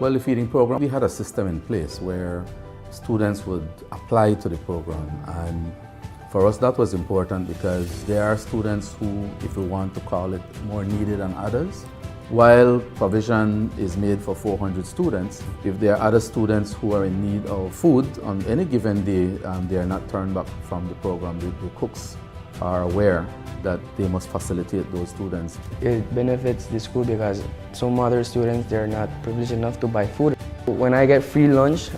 Well, the feeding program, we had a system in place where students would apply to the program, and for us that was important because there are students who, if we want to call it, more needed than others. While provision is made for 400 students, if there are other students who are in need of food on any given day, they are not turned back from the program. The cooks are aware that they must facilitate those students. It benefits the school because some other students, they're not privileged enough to buy food. When I get free lunch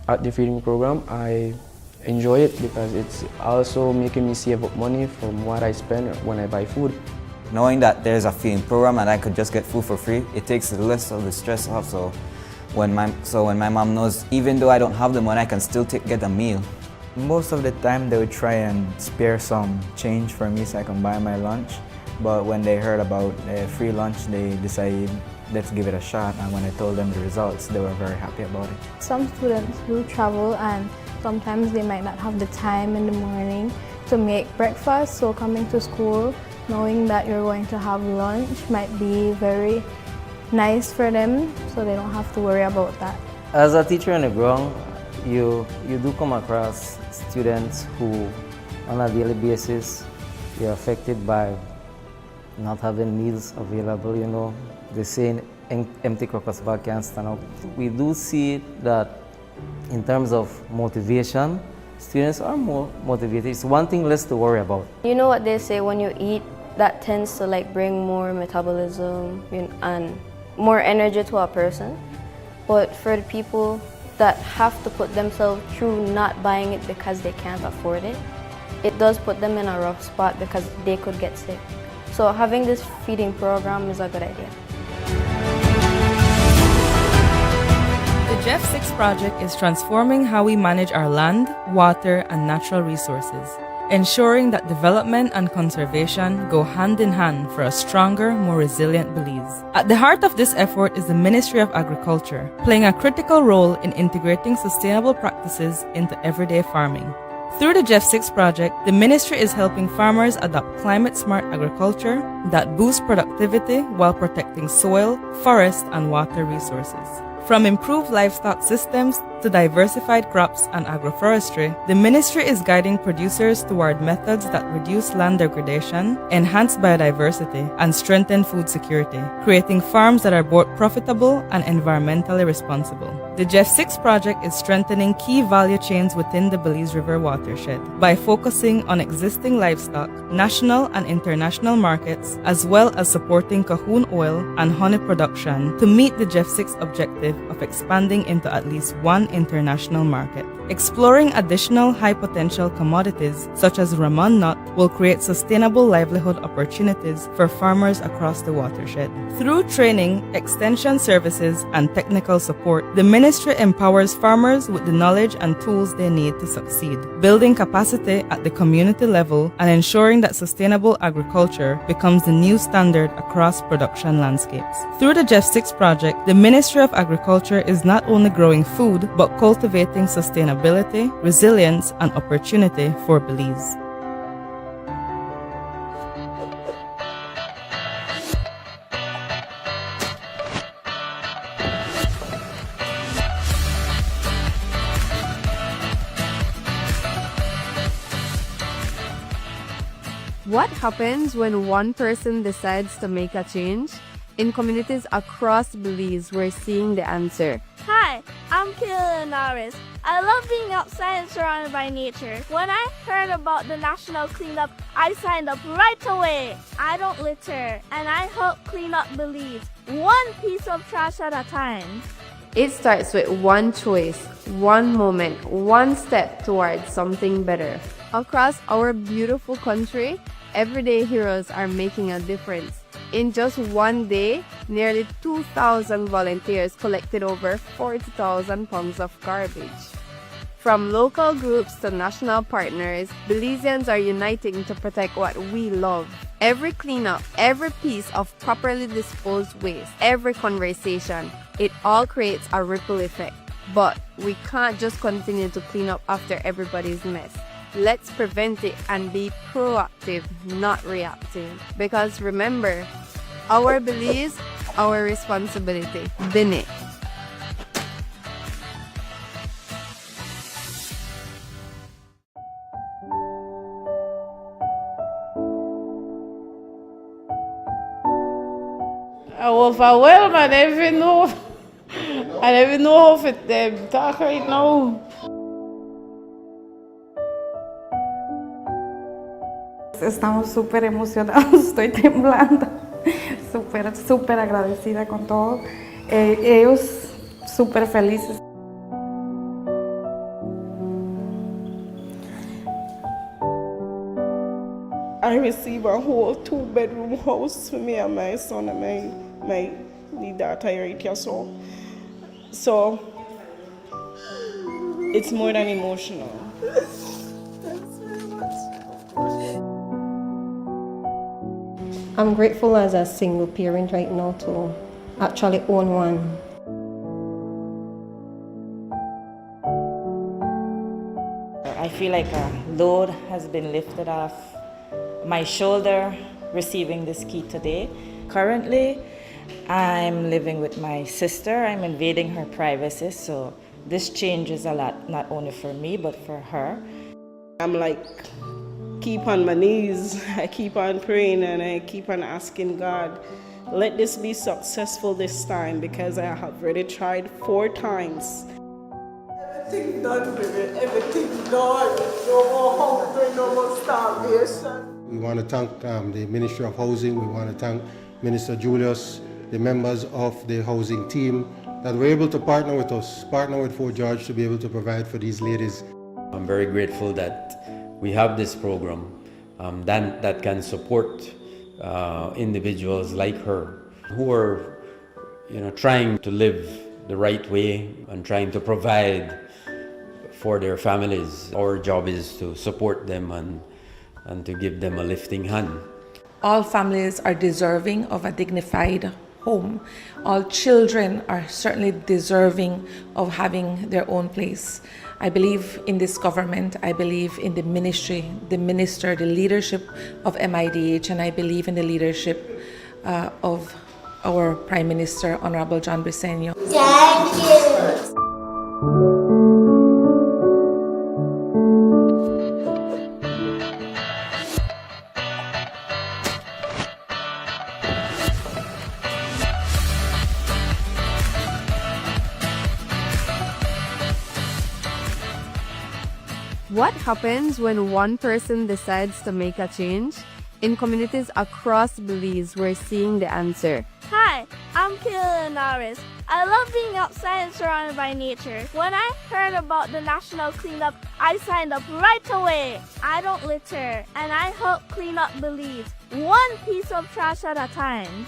at the feeding program, I enjoy it because it's also making me save up money from what I spend when I buy food. Knowing that there's a feeding program and I could just get food for free, it takes less of the stress off. So when my mom knows, even though I don't have the money, I can still get a meal. Most of the time they would try and spare some change for me so I can buy my lunch. But when they heard about free lunch, they decided, let's give it a shot. And when I told them the results, they were very happy about it. Some students do travel and sometimes they might not have the time in the morning to make breakfast. So coming to school, knowing that you're going to have lunch might be very nice for them, so they don't have to worry about that. As a teacher on the ground, you do come across students who, on a daily basis, you're affected by not having meals available. You know, they saying empty crocus bag can't stand up. We do see that in terms of motivation, students are more motivated. It's one thing less to worry about. You know what they say, when you eat, that tends to bring more metabolism and more energy to a person. But for the people that have to put themselves through not buying it because they can't afford it, it does put them in a rough spot because they could get sick. So having this feeding program is a good idea. The Jeff 6 project is transforming how we manage our land, water, and natural resources, ensuring that development and conservation go hand in hand for a stronger, more resilient Belize. At the heart of this effort is the Ministry of Agriculture, playing a critical role in integrating sustainable practices into everyday farming. Through the Jeff 6 project, the ministry is helping farmers adopt climate-smart agriculture that boosts productivity while protecting soil, forest, and water resources. From improved livestock systems to diversified crops and agroforestry, the ministry is guiding producers toward methods that reduce land degradation, enhance biodiversity, and strengthen food security, creating farms that are both profitable and environmentally responsible. The Jeff 6 project is strengthening key value chains within the Belize River watershed by focusing on existing livestock, national and international markets, as well as supporting Cahoon oil and honey production to meet the Jeff 6 objective of expanding into at least one international market. Exploring additional high-potential commodities such as Ramon nut will create sustainable livelihood opportunities for farmers across the watershed. Through training, extension services, and technical support, the ministry empowers farmers with the knowledge and tools they need to succeed, building capacity at the community level and ensuring that sustainable agriculture becomes the new standard across production landscapes. Through the Jeff 6 project, the Ministry of Agriculture is not only growing food but cultivating sustainability, resilience, and opportunity for Belize. What happens when one person decides to make a change? In communities across Belize, we're seeing the answer. Hi, I'm Kayla Norris. I love being outside and surrounded by nature. When I heard about the national cleanup, I signed up right away. I don't litter, and I help clean up Belize, one piece of trash at a time. It starts with one choice, one moment, one step towards something better. Across our beautiful country, everyday heroes are making a difference. In just one day, nearly 2,000 volunteers collected over 40,000 pounds of garbage. From local groups to national partners, Belizeans are uniting to protect what we love. Every cleanup, every piece of properly disposed waste, every conversation, it all creates a ripple effect. But we can't just continue to clean up after everybody's mess. Let's prevent it and be proactive, not reactive. Because remember, our Belize, our responsibility. Bine. I was overwhelmed. I don't even know how to talk right now. Estamos súper emocionados, estoy temblando, súper agradecida con todo. Ellos súper felices. I received a whole 2-bedroom house for me and my son and my daughter right here. So it's more than emotional. Thanks very much. I'm grateful as a single parent right now to actually own one. I feel like a load has been lifted off my shoulder receiving this key today. Currently, I'm living with my sister. I'm invading her privacy, so this changes a lot, not only for me, but for her. I'm like, keep on my knees, I keep on praying and I keep on asking God, let this be successful this time because I have already tried 4 times. Everything done, baby, everything done. No more hunger, no more starvation. We want to thank the Ministry of Housing, we want to thank Minister Julius, the members of the housing team that were able to partner with us, partner with Fort George to be able to provide for these ladies. I'm very grateful that we have this program that can support individuals like her who are trying to live the right way and trying to provide for their families. Our job is to support them and to give them a lifting hand. All families are deserving of a dignified home. All children are certainly deserving of having their own place. I believe in this government, I believe in the ministry, the minister, the leadership of MIDH, and I believe in the leadership of our Prime Minister, Honorable John Briceño. Thank you. What happens when one person decides to make a change? In communities across Belize, we're seeing the answer. Hi, I'm Kayla Norris. I love being outside and surrounded by nature. When I heard about the national cleanup, I signed up right away. I don't litter, and I help clean up Belize, one piece of trash at a time.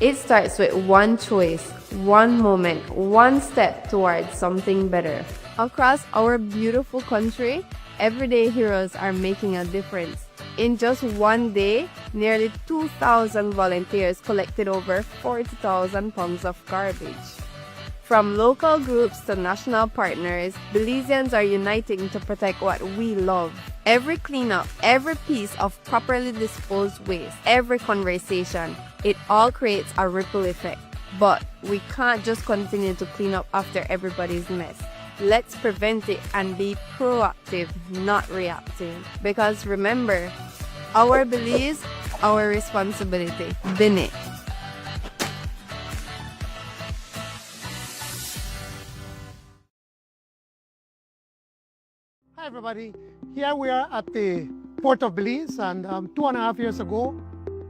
It starts with one choice, one moment, one step towards something better. Across our beautiful country, everyday heroes are making a difference. In just one day, nearly 2,000 volunteers collected over 40,000 pounds of garbage. From local groups to national partners, Belizeans are uniting to protect what we love. Every cleanup, every piece of properly disposed waste, every conversation, it all creates a ripple effect. But we can't just continue to clean up after everybody's mess. Let's prevent it and be proactive, not reactive. Because remember, Our Belize, our responsibility. Bini. Hi everybody, here we are at the port of Belize, and 2.5 years ago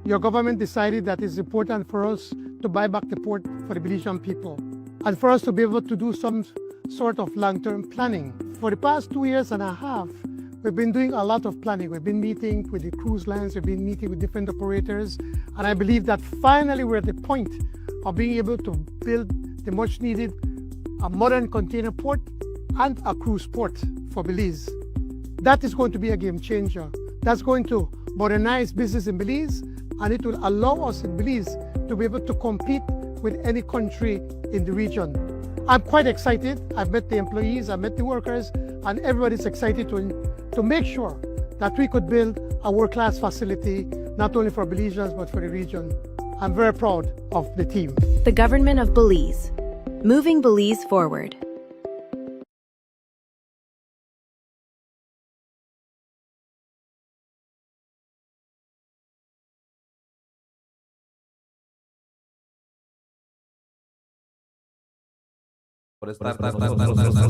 your government decided that it's important for us to buy back the port for the Belizean people and for us to be able to do some sort of long-term planning. For the past 2.5 years, we've been doing a lot of planning. We've been meeting with the cruise lines, we've been meeting with different operators, and I believe that finally we're at the point of being able to build the much needed modern container port and a cruise port for Belize. That is going to be a game changer. That's going to modernize business in Belize, and it will allow us in Belize to be able to compete with any country in the region. I'm quite excited. I've met the employees, I've met the workers, and everybody's excited to make sure that we could build a world-class facility, not only for Belizeans, but for the region. I'm very proud of the team. The government of Belize, moving Belize forward. Por estar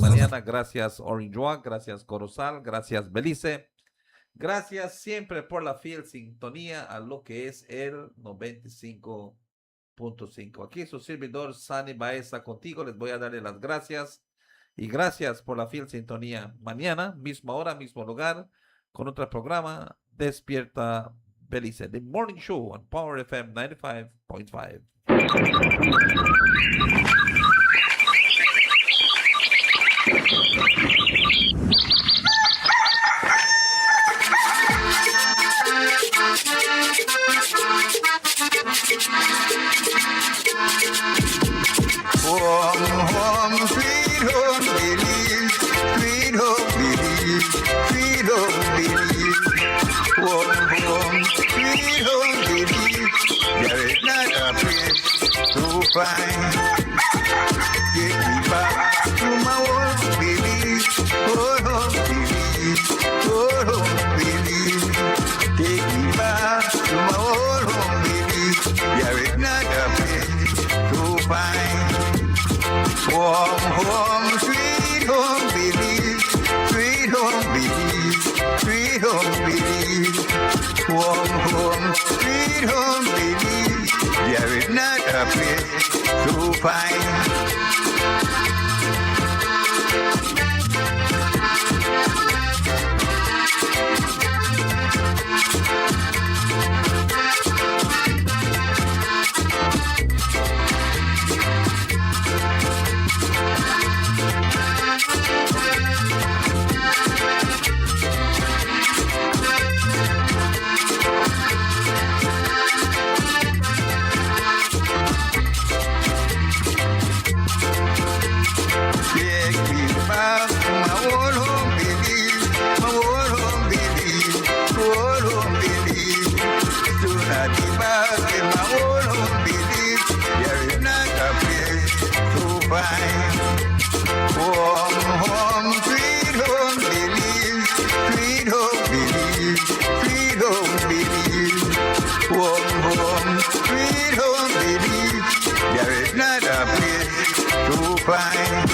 mañana. Gracias Orange Walk, gracias Corozal, gracias Belice. Gracias siempre por la fiel sintonía a lo que es el 95.5. Aquí su servidor Sani Baeza contigo. Les voy a darle las gracias y gracias por la fiel sintonía. Mañana, misma hora, mismo lugar, con otro programa, Despierta Belice, The Morning Show on Power FM 95.5. Home, sweet home, Belize, sweet home, Belize, sweet home, Belize. Home, sweet home, Belize. There is not a place so fine. Take me back to my old Belize, old home, Belize, old home, Belize. Take me back to my old home, Belize. There is not a place so fine. Home, sweet home, Belize, sweet home, Belize, sweet home, Belize. Home, sweet home, Belize. There is not a place so fine. Home, sweet home, Belize, sweet home, Belize, sweet home, Belize. Home, sweet home, Belize. There is not a place to find.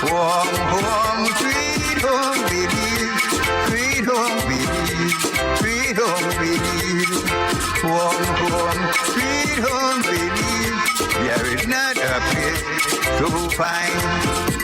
Home, sweet home, Belize, sweet home, Belize, sweet home, Belize. Home, sweet home, Belize. There is not a place so fine.